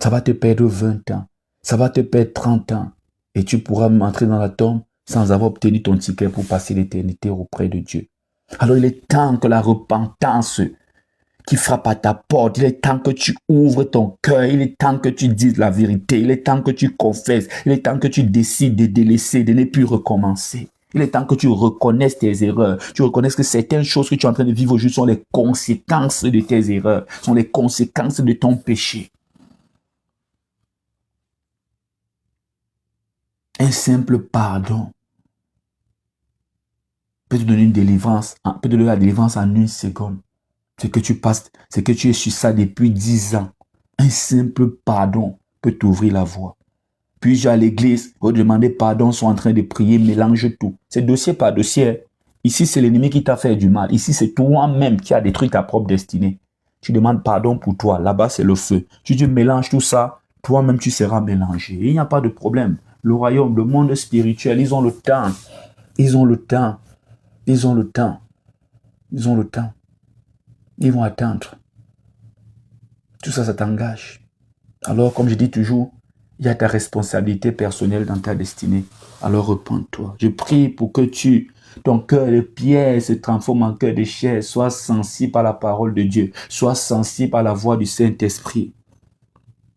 Ça va te perdre 20 ans. Ça va te perdre 30 ans. Et tu pourras entrer dans la tombe sans avoir obtenu ton ticket pour passer l'éternité auprès de Dieu. Alors il est temps que la repentance qui frappe à ta porte, il est temps que tu ouvres ton cœur, il est temps que tu dises la vérité, il est temps que tu confesses, il est temps que tu décides de délaisser, de ne plus recommencer. Il est temps que tu reconnaisses tes erreurs, tu reconnaisses que certaines choses que tu es en train de vivre aujourd'hui sont les conséquences de tes erreurs, sont les conséquences de ton péché. Un simple pardon peut te donner une délivrance, peut te donner la délivrance en une seconde. C'est que tu es sur ça depuis 10 ans. Un simple pardon peut t'ouvrir la voie. Puis à l'église, vous demandez pardon, sont en train de prier, mélange tout. C'est dossier par dossier. Ici, c'est l'ennemi qui t'a fait du mal. Ici, c'est toi-même qui as détruit ta propre destinée. Tu demandes pardon pour toi. Là-bas, c'est le feu. Tu mélanges tout ça, toi-même, tu seras mélangé. Il n'y a pas de problème. Le royaume, le monde spirituel, ils ont le temps. Ils ont le temps. Ils ont le temps. Ils ont le temps. Ils vont attendre. Tout ça, ça t'engage. Alors, comme je dis toujours, il y a ta responsabilité personnelle dans ta destinée. Alors, repens-toi. Je prie pour que ton cœur de pierre se transforme en cœur de chair. Sois sensible à la parole de Dieu. Sois sensible à la voix du Saint-Esprit.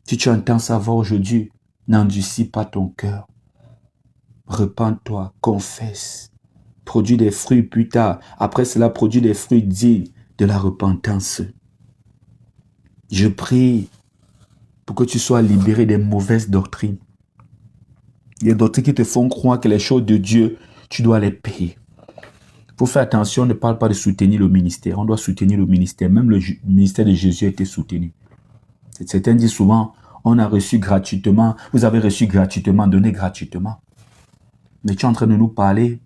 Si tu entends sa voix aujourd'hui, n'endurcis pas ton cœur. Repens-toi, confesse. Produis des fruits plus tard. Après cela, produis des fruits dignes de la repentance. Je prie pour que tu sois libéré des mauvaises doctrines. Les doctrines qui te font croire que les choses de Dieu, tu dois les payer. Il faut faire attention, on ne parle pas de soutenir le ministère. On doit soutenir le ministère. Même le ministère de Jésus a été soutenu. Certains disent souvent, on a reçu gratuitement, vous avez reçu gratuitement, donné gratuitement. Mais tu es en train de nous parler,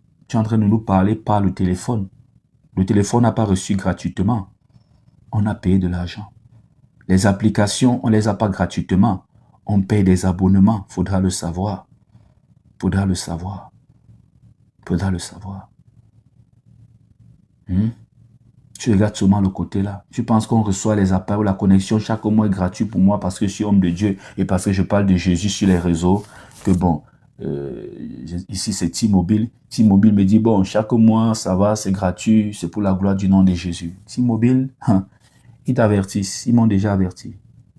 par le téléphone. Le téléphone n'a pas reçu gratuitement. On a payé de l'argent. Les applications, on ne les a pas gratuitement. On paye des abonnements. Faudra le savoir. Faudra le savoir. Faudra le savoir. Tu regardes seulement le côté là. Tu penses qu'on reçoit les appels ou la connexion chaque mois est gratuit pour moi parce que je suis homme de Dieu et parce que je parle de Jésus sur les réseaux. Que bon, ici c'est T-Mobile. T-Mobile me dit, bon, chaque mois ça va, c'est gratuit, c'est pour la gloire du nom de Jésus. T-Mobile, ils t'avertissent, ils m'ont déjà averti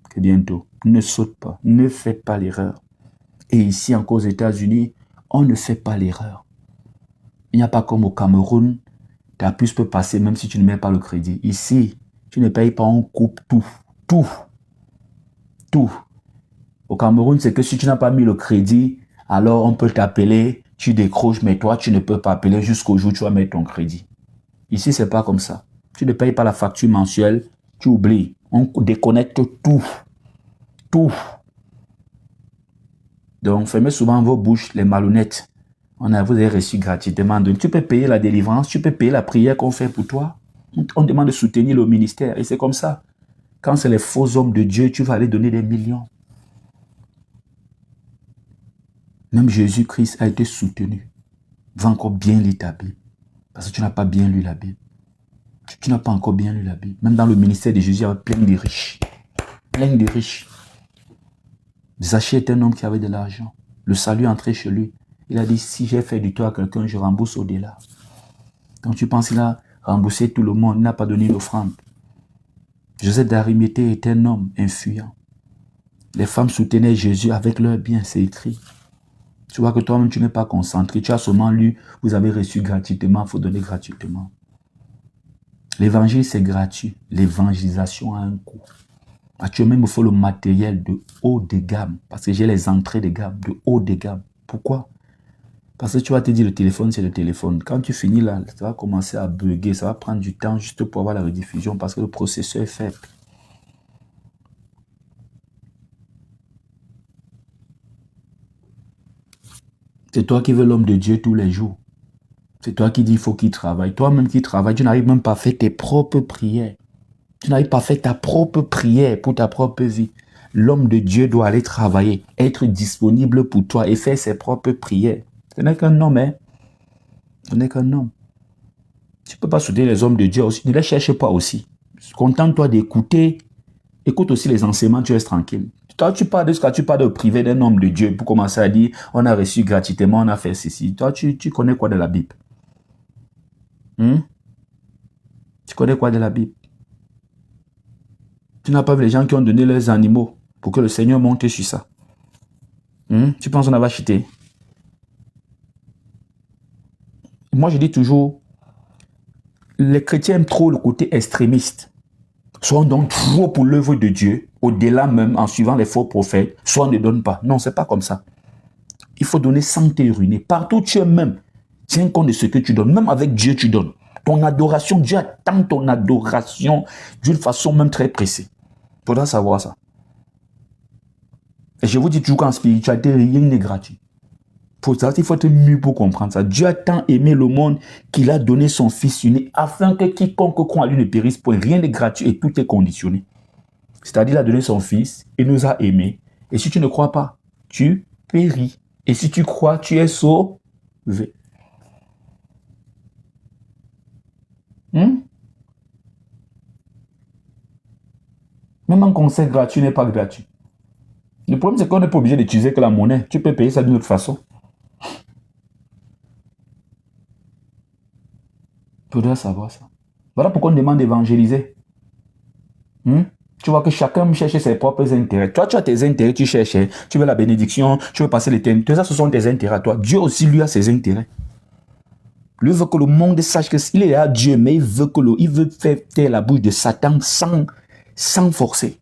que bientôt, ne saute pas, ne faites pas l'erreur. Et ici encore aux États-Unis, on ne fait pas l'erreur. Il n'y a pas comme au Cameroun, ta puce peut passer même si tu ne mets pas le crédit. Ici, tu ne payes pas, on coupe tout. Tout. Au Cameroun, c'est que si tu n'as pas mis le crédit, alors on peut t'appeler, tu décroches, mais toi, tu ne peux pas appeler jusqu'au jour où tu vas mettre ton crédit. Ici, c'est pas comme ça. Tu ne payes pas la facture mensuelle, tu oublies. On déconnecte tout. Tout. Donc, fermez souvent vos bouches, les malhonnêtes. Vous avez reçu gratuitement. Donc, tu peux payer la délivrance, tu peux payer la prière qu'on fait pour toi. On demande de soutenir le ministère. Et c'est comme ça. Quand c'est les faux hommes de Dieu, tu vas aller donner des millions. Même Jésus-Christ a été soutenu. Va encore bien lire ta Bible. Parce que tu n'as pas bien lu la Bible. Tu n'as pas encore bien lu la Bible. Même dans le ministère de Jésus, il y avait plein de riches. Plein de riches. Zachée est un homme qui avait de l'argent. Le salut est entré chez lui. Il a dit, si j'ai fait du tort à quelqu'un, je rembourse au-delà. Donc tu penses qu'il a remboursé tout le monde, il n'a pas donné l'offrande. Joseph d'Arimathée est un homme influent. Les femmes soutenaient Jésus avec leurs biens, c'est écrit. Tu vois que toi-même, tu n'es pas concentré. Tu as seulement lu, vous avez reçu gratuitement, il faut donner gratuitement. L'évangile, c'est gratuit. L'évangélisation a un coût. Actuellement, il me faut le matériel de haut de gamme. Parce que j'ai les entrées de gamme, de haut de gamme. Pourquoi? Parce que tu vas te dire, le téléphone, c'est le téléphone. Quand tu finis là, ça va commencer à bugger. Ça va prendre du temps juste pour avoir la rediffusion parce que le processeur est faible. C'est toi qui veux l'homme de Dieu tous les jours. C'est toi qui dis il faut qu'il travaille. Toi-même qui travailles, tu n'arrives même pas à faire tes propres prières. Tu n'arrives pas à faire ta propre prière pour ta propre vie. L'homme de Dieu doit aller travailler, être disponible pour toi et faire ses propres prières. Ce n'est qu'un homme, hein. Ce n'est qu'un homme. Tu ne peux pas soutenir les hommes de Dieu aussi. Ne les cherche pas aussi. Contente-toi d'écouter. Écoute aussi les enseignements, tu restes tranquille. Toi, tu parles de ce que tu parles de privé d'un homme de Dieu pour commencer à dire on a reçu gratuitement, on a fait ceci. Toi, tu connais quoi de la Bible? Tu connais quoi de la Bible? Tu n'as pas vu les gens qui ont donné leurs animaux pour que le Seigneur monte sur ça. Tu penses qu'on va acheter? Moi, je dis toujours, les chrétiens aiment trop le côté extrémiste. Soit on donne trop pour l'œuvre de Dieu, au-delà même, en suivant les faux prophètes, soit on ne donne pas. Non, c'est pas comme ça. Il faut donner sans te ruiner. Partout où tu es même, tiens compte de ce que tu donnes. Même avec Dieu, tu donnes. Ton adoration, Dieu attend ton adoration d'une façon même très pressée. Il faudra savoir ça. Et je vous dis toujours qu'en spiritualité, rien n'est gratuit. Il faut être mieux pour comprendre ça. Dieu a tant aimé le monde qu'il a donné son Fils unique afin que quiconque croit en lui ne périsse point. Rien n'est gratuit et tout est conditionné. C'est-à-dire il a donné son Fils et nous a aimés. Et si tu ne crois pas, tu péris. Et si tu crois, tu es sauvé. Même un conseil gratuit n'est pas gratuit. Le problème, c'est qu'on n'est pas obligé d'utiliser que la monnaie. Tu peux payer ça d'une autre façon. Tu dois savoir ça. Voilà pourquoi on demande d'évangéliser. Tu vois que chacun cherche ses propres intérêts. Toi, tu as tes intérêts, tu cherches. Tu veux la bénédiction, tu veux passer l'éternité. Ça, ce sont tes intérêts à toi. Dieu aussi, lui, a ses intérêts. Lui veut que le monde sache qu'il est là, Dieu, mais il veut faire taire la bouche de Satan sans forcer.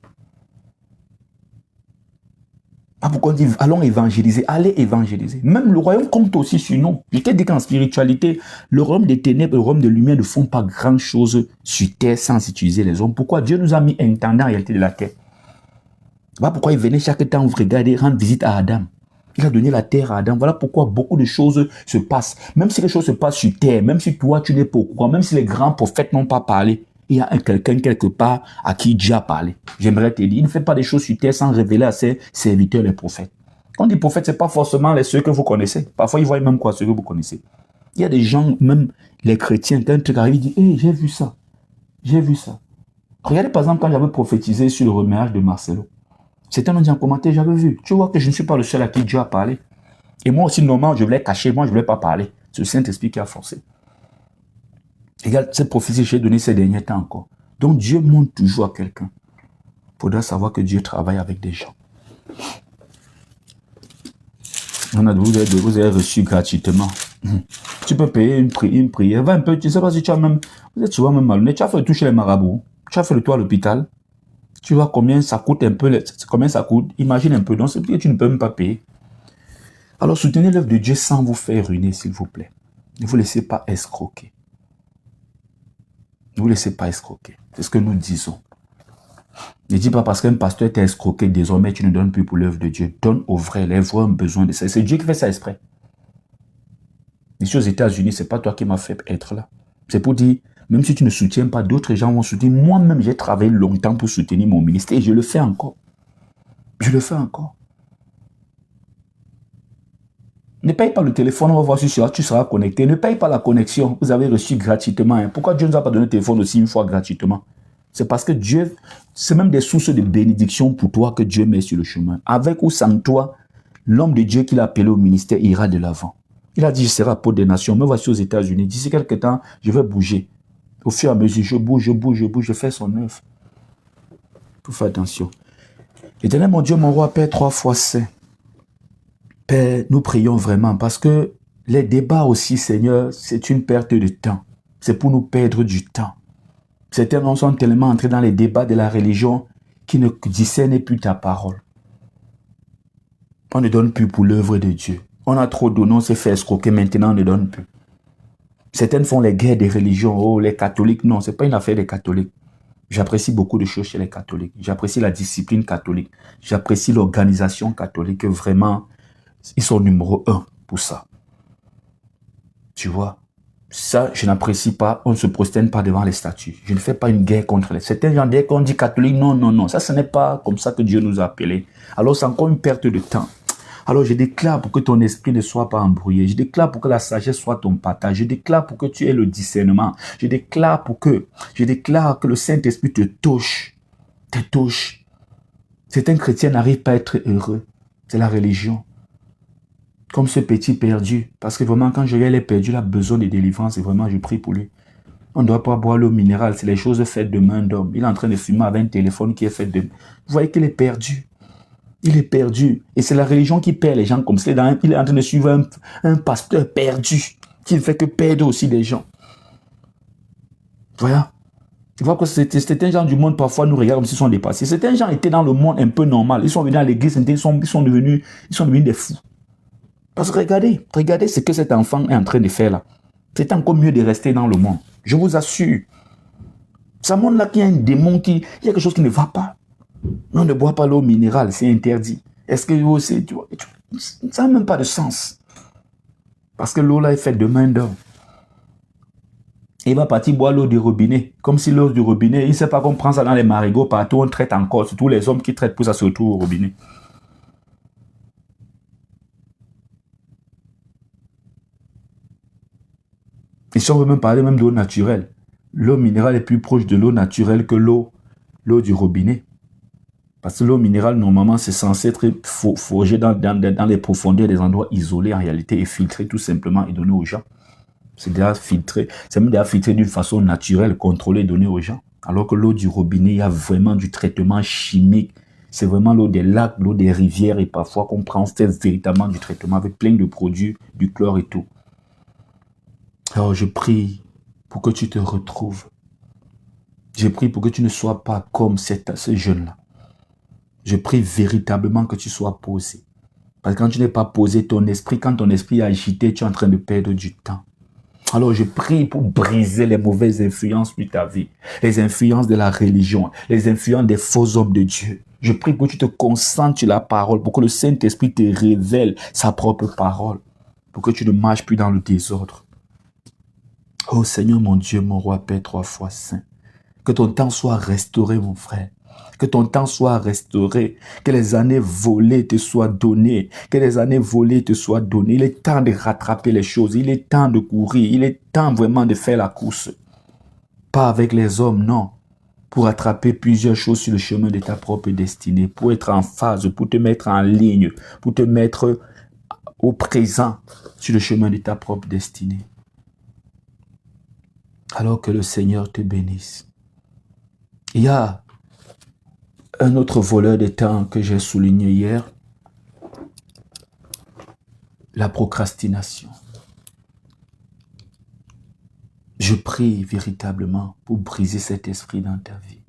Ah, pourquoi on dit allons évangéliser, allez évangéliser. Même le royaume compte aussi sur nous. Je t'ai dit qu'en spiritualité, le royaume des ténèbres et le royaume de lumière ne font pas grand chose sur terre sans utiliser les hommes. Pourquoi Dieu nous a mis intendant en réalité de la terre? Voilà pourquoi il venait chaque temps regarder, rendre visite à Adam. Il a donné la terre à Adam. Voilà pourquoi beaucoup de choses se passent. Même si les choses se passent sur terre, même si toi tu n'es pas au courant, même si les grands prophètes n'ont pas parlé, il y a quelqu'un quelque part à qui Dieu a parlé. J'aimerais te dire, il ne fait pas des choses sur terre sans révéler à ses serviteurs les prophètes. Quand on dit prophète, ce n'est pas forcément ceux que vous connaissez. Parfois, ils voient même ceux que vous connaissez. Il y a des gens, même les chrétiens, quand un truc arrive, ils disent, hey, j'ai vu ça. J'ai vu ça. Regardez par exemple quand j'avais prophétisé sur le remariage de Marcelo. Certains ont dit en commentaire, j'avais vu. Tu vois que je ne suis pas le seul à qui Dieu a parlé. Et moi aussi, normalement, je voulais cacher, moi je ne voulais pas parler. C'est le Saint-Esprit qui a forcé. Regarde, cette prophétie que j'ai donnée ces derniers temps encore. Donc Dieu montre toujours à quelqu'un. Il faudra savoir que Dieu travaille avec des gens. Vous avez reçu gratuitement. Tu peux payer une prière. Va un peu, tu ne sais pas si tu as même... Vous êtes souvent même malhonnête. Tu as fait le tout chez les marabouts. Tu as fait le tour à l'hôpital. Tu vois combien ça coûte un peu. Combien ça coûte. Imagine un peu. Donc c'est que tu ne peux même pas payer. Alors soutenez l'œuvre de Dieu sans vous faire ruiner, s'il vous plaît. Ne vous laissez pas escroquer. Ne vous laissez pas escroquer. C'est ce que nous disons. Ne dis pas parce qu'un pasteur t'a escroqué, désormais tu ne donnes plus pour l'œuvre de Dieu. Donne aux vrais. Les vrais ont besoin de ça. C'est Dieu qui fait ça exprès. Ici aux États-Unis, ce n'est pas toi qui m'as fait être là. C'est pour dire, même si tu ne soutiens pas, d'autres gens vont soutenir. Moi-même, j'ai travaillé longtemps pour soutenir mon ministère et je le fais encore. Je le fais encore. Ne paye pas le téléphone, on va voir si tu seras connecté. Ne paye pas la connexion, vous avez reçu gratuitement. Hein. Pourquoi Dieu ne nous a pas donné le téléphone aussi une fois gratuitement? C'est parce que Dieu, c'est même des sources de bénédiction pour toi que Dieu met sur le chemin. Avec ou sans toi, l'homme de Dieu qu'il a appelé au ministère ira de l'avant. Il a dit, je serai apôtre des nations. Me voici aux États-Unis. D'ici quelques temps, je vais bouger. Au fur et à mesure, je bouge, je fais son œuvre. Il faut faire attention. Éternel, mon Dieu, mon roi, Père, 3 fois saint. Père, nous prions vraiment parce que les débats aussi, Seigneur, c'est une perte de temps. C'est pour nous perdre du temps. Certains gens sont tellement entrés dans les débats de la religion qui ne discernent plus ta parole. On ne donne plus pour l'œuvre de Dieu. On a trop donné, on s'est fait escroquer, maintenant on ne donne plus. Certaines font les guerres des religions. Oh, les catholiques, non, ce n'est pas une affaire des catholiques. J'apprécie beaucoup de choses chez les catholiques. J'apprécie la discipline catholique. J'apprécie l'organisation catholique. Vraiment, ils sont numéro 1 pour ça. Tu vois, ça, je n'apprécie pas. On ne se prosterne pas devant les statues. Je ne fais pas une guerre contre les... Certains gens, dès qu'on dit catholique, non, non, non. Ça, ce n'est pas comme ça que Dieu nous a appelés. Alors, c'est encore une perte de temps. Alors, je déclare pour que ton esprit ne soit pas embrouillé. Je déclare pour que la sagesse soit ton partage. Je déclare pour que tu aies le discernement. Je déclare que le Saint-Esprit te touche. Te touche. Certains chrétiens n'arrivent pas à être heureux. C'est la religion. Comme ce petit perdu. Parce que vraiment, quand je regarde les perdus, il a besoin de délivrance. Et vraiment, je prie pour lui. On ne doit pas boire l'eau minérale. C'est les choses faites de main d'homme. Il est en train de fumer avec un téléphone qui est fait de... Vous voyez qu'il est perdu. Il est perdu. Et c'est la religion qui perd les gens comme ça. Il est en train de suivre un pasteur perdu qui ne fait que perdre aussi des gens. Voilà. Tu vois que certains gens du monde parfois nous regardent comme s'ils sont dépassés. Certains gens étaient dans le monde un peu normal. Ils sont venus à l'église, ils sont devenus des fous. Parce que regardez ce que cet enfant est en train de faire là. C'est encore mieux de rester dans le monde. Je vous assure. Ça montre là qu'il y a un démon il y a quelque chose qui ne va pas. On ne boit pas l'eau minérale, c'est interdit. Est-ce que vous aussi, ça n'a même pas de sens. Parce que l'eau là est faite de main d'homme. Il va partir boire l'eau du robinet. Comme si l'eau du robinet, il ne sait pas qu'on prend ça dans les marigots, partout on traite encore. Surtout les hommes qui traitent pour ça se retrouvent au robinet. Et si on veut même parler même d'eau naturelle, l'eau minérale est plus proche de l'eau naturelle que l'eau du robinet. Parce que l'eau minérale, normalement, c'est censé être forgé dans les profondeurs des endroits isolés en réalité et filtré tout simplement et donné aux gens. C'est déjà filtré. C'est même déjà filtré d'une façon naturelle, contrôlée et donné aux gens. Alors que l'eau du robinet, il y a vraiment du traitement chimique. C'est vraiment l'eau des lacs, l'eau des rivières et parfois qu'on prend, on fait véritablement du traitement avec plein de produits, du chlore et tout. Alors je prie pour que tu te retrouves. Je prie pour que tu ne sois pas comme ce jeune-là. Je prie véritablement que tu sois posé. Parce que quand tu n'es pas posé, quand ton esprit est agité, tu es en train de perdre du temps. Alors je prie pour briser les mauvaises influences de ta vie. Les influences de la religion, les influences des faux hommes de Dieu. Je prie pour que tu te concentres sur la parole, pour que le Saint-Esprit te révèle sa propre parole. Pour que tu ne marches plus dans le désordre. Oh Seigneur mon Dieu, mon roi, Père 3 fois saint. Que ton temps soit restauré, mon frère. Que ton temps soit restauré, que les années volées te soient données, que les années volées te soient données. Il est temps de rattraper les choses, il est temps de courir, il est temps vraiment de faire la course. Pas avec les hommes, non. Pour attraper plusieurs choses sur le chemin de ta propre destinée, pour être en phase, pour te mettre en ligne, pour te mettre au présent sur le chemin de ta propre destinée. Alors que le Seigneur te bénisse. Il y a un autre voleur de temps que j'ai souligné hier, la procrastination. Je prie véritablement pour briser cet esprit dans ta vie.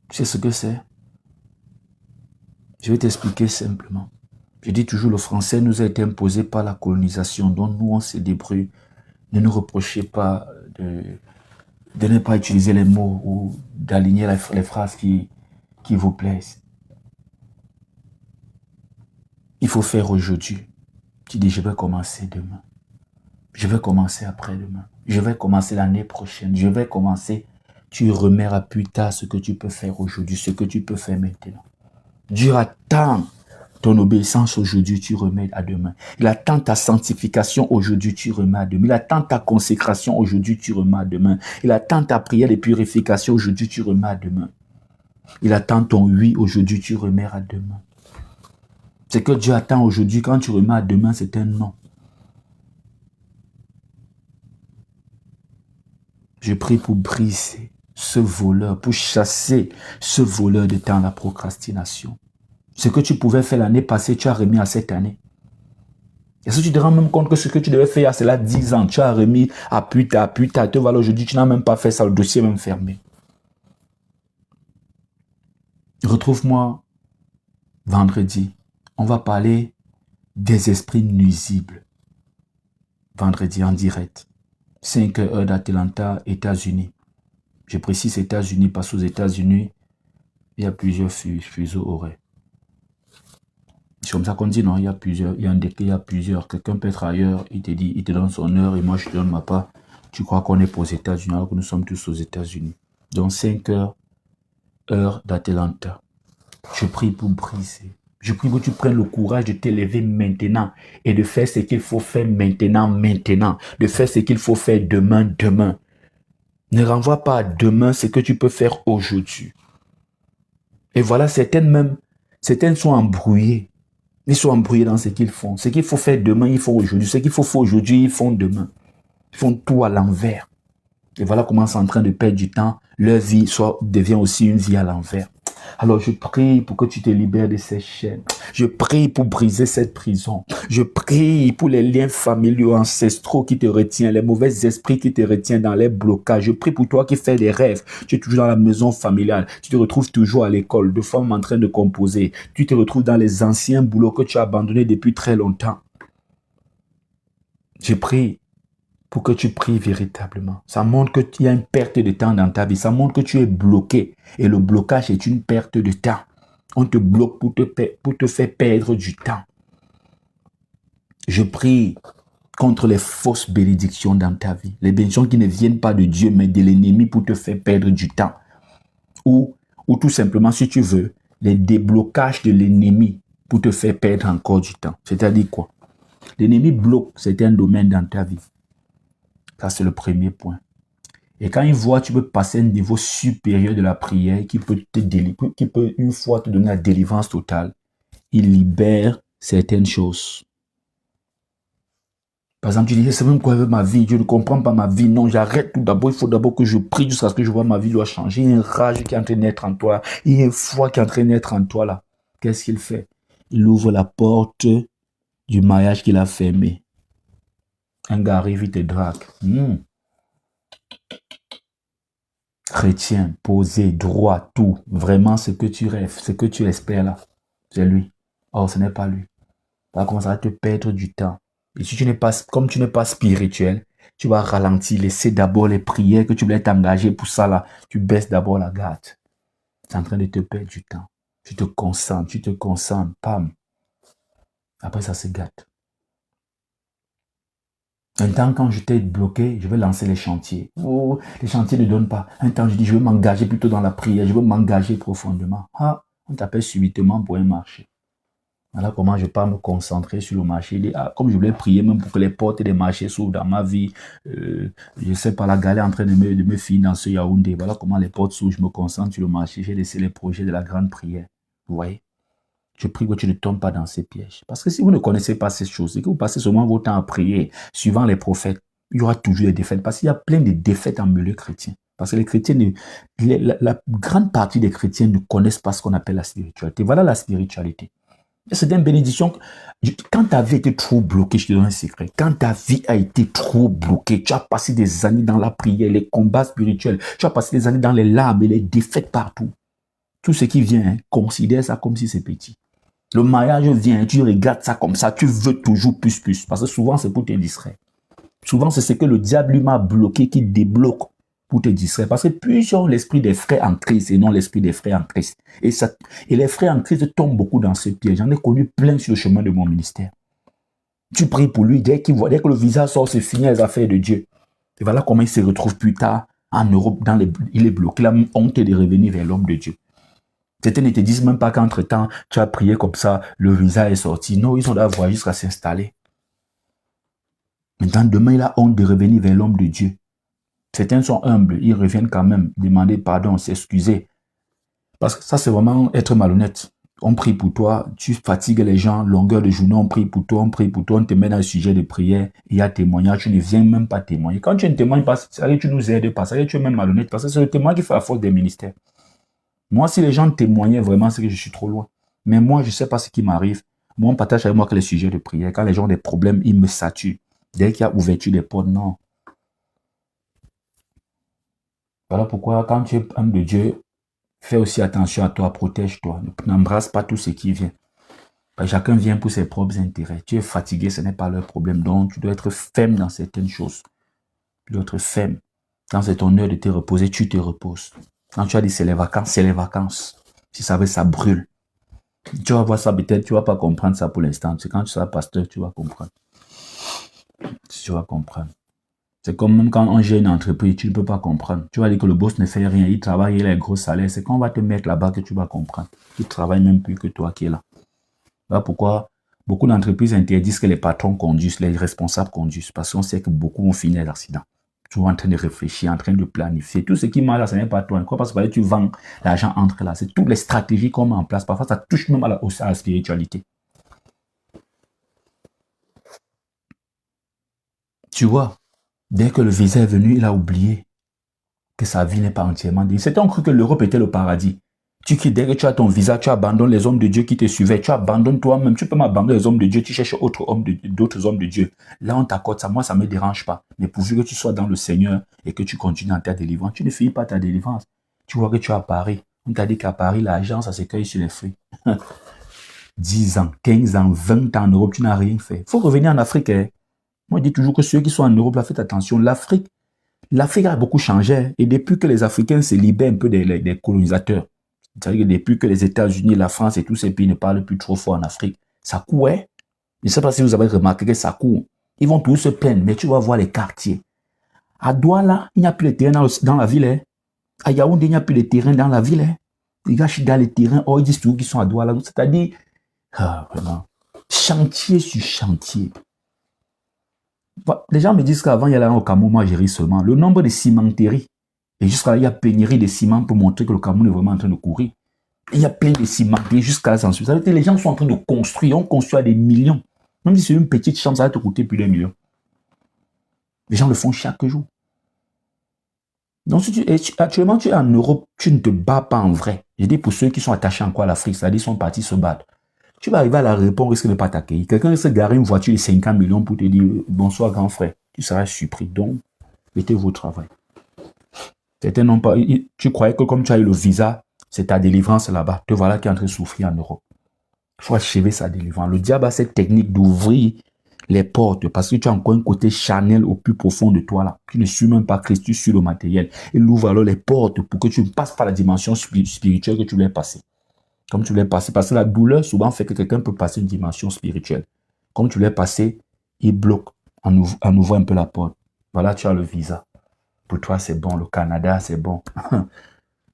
Tu sais ce que c'est? Je vais t'expliquer simplement. Je dis toujours, le français nous a été imposé par la colonisation, dont nous on se débrouille. Ne nous reprochez pas de ne pas utiliser les mots ou d'aligner les phrases qui vous plaisent. Il faut faire aujourd'hui. Tu dis, je vais commencer demain. Je vais commencer après-demain. Je vais commencer l'année prochaine. Je vais commencer. Tu remets à plus tard ce que tu peux faire aujourd'hui, ce que tu peux faire maintenant. Dieu attend ton obéissance aujourd'hui, tu remets à demain. Il attend ta sanctification aujourd'hui, tu remets à demain. Il attend ta consécration aujourd'hui, tu remets à demain. Il attend ta prière de purification aujourd'hui, tu remets à demain. Il attend ton oui aujourd'hui, tu remets à demain. Ce que Dieu attend aujourd'hui, quand tu remets à demain, c'est un non. Je prie pour briser ce voleur, pour chasser ce voleur de temps, la procrastination. Ce que tu pouvais faire l'année passée, tu as remis à cette année. Est-ce que tu te rends même compte que ce que tu devais faire il y a cela 10 ans, tu as remis à plus tard, te voilà aujourd'hui, tu n'as même pas fait ça, le dossier est même fermé. Retrouve-moi vendredi. On va parler des esprits nuisibles. Vendredi en direct. 5 heures d'Atlanta, États-Unis. Je précise États-Unis parce qu'aux États-Unis, il y a plusieurs fuseaux horaires. C'est comme ça qu'on dit, non, il y a plusieurs, il y a plusieurs. Quelqu'un peut être ailleurs, il te dit, il te donne son heure et moi je te donne ma part. Tu crois qu'on est aux États-Unis alors que nous sommes tous aux États-Unis. Donc 5 heures, heure d'Atlanta. Je prie pour briser. Je prie que tu prennes le courage de t'élever maintenant et de faire ce qu'il faut faire maintenant. De faire ce qu'il faut faire demain. Ne renvoie pas à demain ce que tu peux faire aujourd'hui. Et voilà, certaines sont embrouillées. Ils sont embrouillés dans ce qu'ils font. Ce qu'il faut faire demain, ils font aujourd'hui. Ce qu'il faut faire aujourd'hui, ils font demain. Ils font tout à l'envers. Et voilà comment ils sont en train de perdre du temps. Leur vie devient aussi une vie à l'envers. Alors je prie pour que tu te libères de ces chaînes. Je prie pour briser cette prison. Je prie pour les liens familiaux, ancestraux qui te retiennent, les mauvais esprits qui te retiennent dans les blocages. Je prie pour toi qui fais des rêves. Tu es toujours dans la maison familiale. Tu te retrouves toujours à l'école, de femmes en train de composer. Tu te retrouves dans les anciens boulots que tu as abandonnés depuis très longtemps. Je prie pour que tu pries véritablement. Ça montre qu'il y a une perte de temps dans ta vie. Ça montre que tu es bloqué. Et le blocage est une perte de temps. On te bloque pour te faire perdre du temps. Je prie contre les fausses bénédictions dans ta vie. Les bénédictions qui ne viennent pas de Dieu, mais de l'ennemi pour te faire perdre du temps. Ou tout simplement, si tu veux, les déblocages de l'ennemi pour te faire perdre encore du temps. C'est-à-dire quoi? L'ennemi bloque certains domaines dans ta vie. Ça, c'est le premier point. Et quand il voit, tu peux passer à un niveau supérieur de la prière qui peut une fois te donner la délivrance totale. Il libère certaines choses. Par exemple, tu dis, c'est même quoi avec ma vie? Je ne comprends pas ma vie. Non, j'arrête tout d'abord. Il faut d'abord que je prie jusqu'à ce que je vois ma vie doit changer. Il y a une rage qui est en train de naître en toi. Il y a une foi qui est en train de naître en toi là. Qu'est-ce qu'il fait? Il ouvre la porte du mariage qu'il a fermé. Un gars arrive, il te drague. Chrétien, posé, droit, tout. Vraiment, ce que tu rêves, ce que tu espères là, c'est lui. Or, ce n'est pas lui. Ça va commencer à te perdre du temps. Et si comme tu n'es pas spirituel, tu vas ralentir, laisser d'abord les prières que tu voulais t'engager pour ça là. Tu baisses d'abord la garde. C'est en train de te perdre du temps. Tu te concentres, pam. Après, ça se gâte. Un temps, quand j'étais bloqué, je vais lancer les chantiers. Oh, les chantiers ne donnent pas. Un temps, je dis, je vais m'engager plutôt dans la prière. Je veux m'engager profondément. Ah, on t'appelle subitement pour un marché. Voilà comment je peux me concentrer sur le marché. Comme je voulais prier même pour que les portes des marchés s'ouvrent dans ma vie. Je sais pas, la galère en train de me finir dans ce Yaoundé. Voilà comment les portes s'ouvrent. Je me concentre sur le marché. J'ai laissé les projets de la grande prière. Vous voyez? Je prie que tu ne tombes pas dans ces pièges. Parce que si vous ne connaissez pas ces choses et que vous passez seulement votre temps à prier, suivant les prophètes, il y aura toujours des défaites. Parce qu'il y a plein de défaites en milieu chrétien. Parce que les chrétiens, la grande partie des chrétiens ne connaissent pas ce qu'on appelle la spiritualité. Voilà la spiritualité. C'est une bénédiction. Quand ta vie a été trop bloquée, je te donne un secret. Quand ta vie a été trop bloquée, tu as passé des années dans la prière, les combats spirituels, tu as passé des années dans les larmes et les défaites partout. Tout ce qui vient, considère ça comme si c'est petit. Le mariage vient, tu regardes ça comme ça, tu veux toujours plus. Parce que souvent, c'est pour te distraire. Souvent, c'est ce que le diable lui m'a bloqué qui débloque pour te distraire. Parce que plusieurs ont l'esprit des frères en Christ et non l'esprit des frères en Christ. Et les frères en Christ tombent beaucoup dans ce piège. J'en ai connu plein sur le chemin de mon ministère. Tu pries pour lui, dès que le visage sort, c'est fini les affaires de Dieu. Et voilà comment il se retrouve plus tard en Europe, il est bloqué. Il a honte de revenir vers l'homme de Dieu. Certains ne te disent même pas qu'entre-temps, tu as prié comme ça, le visa est sorti. Non, ils ont d'avoir jusqu'à s'installer. Maintenant, demain, il a honte de revenir vers l'homme de Dieu. Certains sont humbles, ils reviennent quand même, demander pardon, s'excuser. Parce que ça, c'est vraiment être malhonnête. On prie pour toi, tu fatigues les gens, longueur de journée, on prie pour toi, on te met dans le sujet de prière, il y a témoignage, tu ne viens même pas témoigner. Quand tu ne témoignes pas, ça veut dire que tu nous aides pas, ça veut dire que tu es même malhonnête, parce que c'est le témoin qui fait la force des ministères. Moi, si les gens témoignaient vraiment, c'est que je suis trop loin. Mais moi, je ne sais pas ce qui m'arrive. Moi, on partage avec moi que les sujets de prière. Quand les gens ont des problèmes, ils me saturent. Dès qu'il y a ouverture des portes, non. Voilà pourquoi, quand tu es homme de Dieu, fais aussi attention à toi, protège-toi. N'embrasse pas tout ce qui vient. Chacun vient pour ses propres intérêts. Tu es fatigué, ce n'est pas leur problème. Donc, tu dois être ferme dans certaines choses. Tu dois être ferme. Quand c'est ton heure de te reposer, tu te reposes. Quand tu as dit c'est les vacances, c'est les vacances. Si ça veut, ça brûle. Tu vas voir ça peut-être, tu ne vas pas comprendre ça pour l'instant. C'est quand tu seras pasteur, tu vas comprendre. Tu vas comprendre. C'est comme même quand on gère une entreprise, tu ne peux pas comprendre. Tu vas dire que le boss ne fait rien, il travaille, il a un gros salaire. C'est quand on va te mettre là-bas que tu vas comprendre. Il travaille même plus que toi qui es là. Voilà pourquoi beaucoup d'entreprises interdisent que les patrons conduisent, les responsables conduisent. Parce qu'on sait que beaucoup vont finir l'accident. Toujours en train de réfléchir, en train de planifier. Tout ce qui marche là, ce n'est pas toi. Quoi? Parce que tu vends, l'argent entre là. C'est toutes les stratégies qu'on met en place. Parfois, ça touche même à la spiritualité. Tu vois, dès que le visa est venu, il a oublié que sa vie n'est pas entièrement digne. C'était cru que l'Europe était le paradis. Tu quittes, dès que tu as ton visa, tu abandonnes les hommes de Dieu qui te suivaient. Tu abandonnes toi-même. Tu peux m'abandonner les hommes de Dieu. Tu cherches d'autres hommes de Dieu. Là, on t'accorde ça. Moi, ça ne me dérange pas. Mais pourvu que tu sois dans le Seigneur et que tu continues dans ta délivrance, tu ne finis pas ta délivrance. Tu vois que tu es à Paris. On t'a dit qu'à Paris, l'argent, ça s'écueille sur les fruits. 10 ans, 15 ans, 20 ans en Europe, tu n'as rien fait. Il faut revenir en Afrique. Hein. Moi, je dis toujours que ceux qui sont en Europe, là, faites attention. L'Afrique a beaucoup changé. Et depuis que les Africains se libèrent un peu des colonisateurs, c'est-à-dire que depuis que les États-Unis, la France et tous ces pays ne parlent plus trop fort en Afrique, ça court. Hein? Je ne sais pas si vous avez remarqué que ça court. Ils vont tous se plaindre, mais tu vas voir les quartiers. À Douala, il n'y a plus de terrain dans la ville. Hein? À Yaoundé, il n'y a plus de terrain dans la ville. Hein? Les gars, dans les terrains, ils disent toujours qu'ils sont à Douala. C'est-à-dire, vraiment, chantier sur chantier. Les gens me disent qu'avant, il y avait au Cameroun, moi, j'ai seulement. Le nombre de cimenteries. Et jusqu'à là, il y a pénurie de ciment pour montrer que le Cameroun est vraiment en train de courir. Il y a plein de cimenteries jusqu'à là, ça veut dire que les gens sont en train de construire. On construit à des millions. Même si c'est une petite chambre, ça va te coûter plus d'1 million. Les gens le font chaque jour. Donc, si actuellement, tu es en Europe, tu ne te bats pas en vrai. Je dis pour ceux qui sont attachés encore à l'Afrique, c'est-à-dire sont partis se battre. Tu vas arriver à la réponse, risque de ne pas t'accueillir. Quelqu'un se garer une voiture de 50 millions pour te dire bonsoir grand frère. Tu seras surpris. Donc, mettez vos travail. Certains n'ont pas. Tu croyais que comme tu as eu le visa, c'est ta délivrance là-bas. Te voilà qui est en train de souffrir en Europe. Il faut achever sa délivrance. Le diable a cette technique d'ouvrir les portes parce que tu as encore un côté charnel au plus profond de toi là. Tu ne suis même pas Christ, tu suis le matériel. Il ouvre alors les portes pour que tu passes par la dimension spirituelle que tu voulais passer. Comme tu voulais passer, parce que la douleur souvent fait que quelqu'un peut passer une dimension spirituelle. Comme tu voulais passer, il bloque en ouvrant un peu la porte. Voilà, tu as le visa. Pour toi, c'est bon. Le Canada, c'est bon.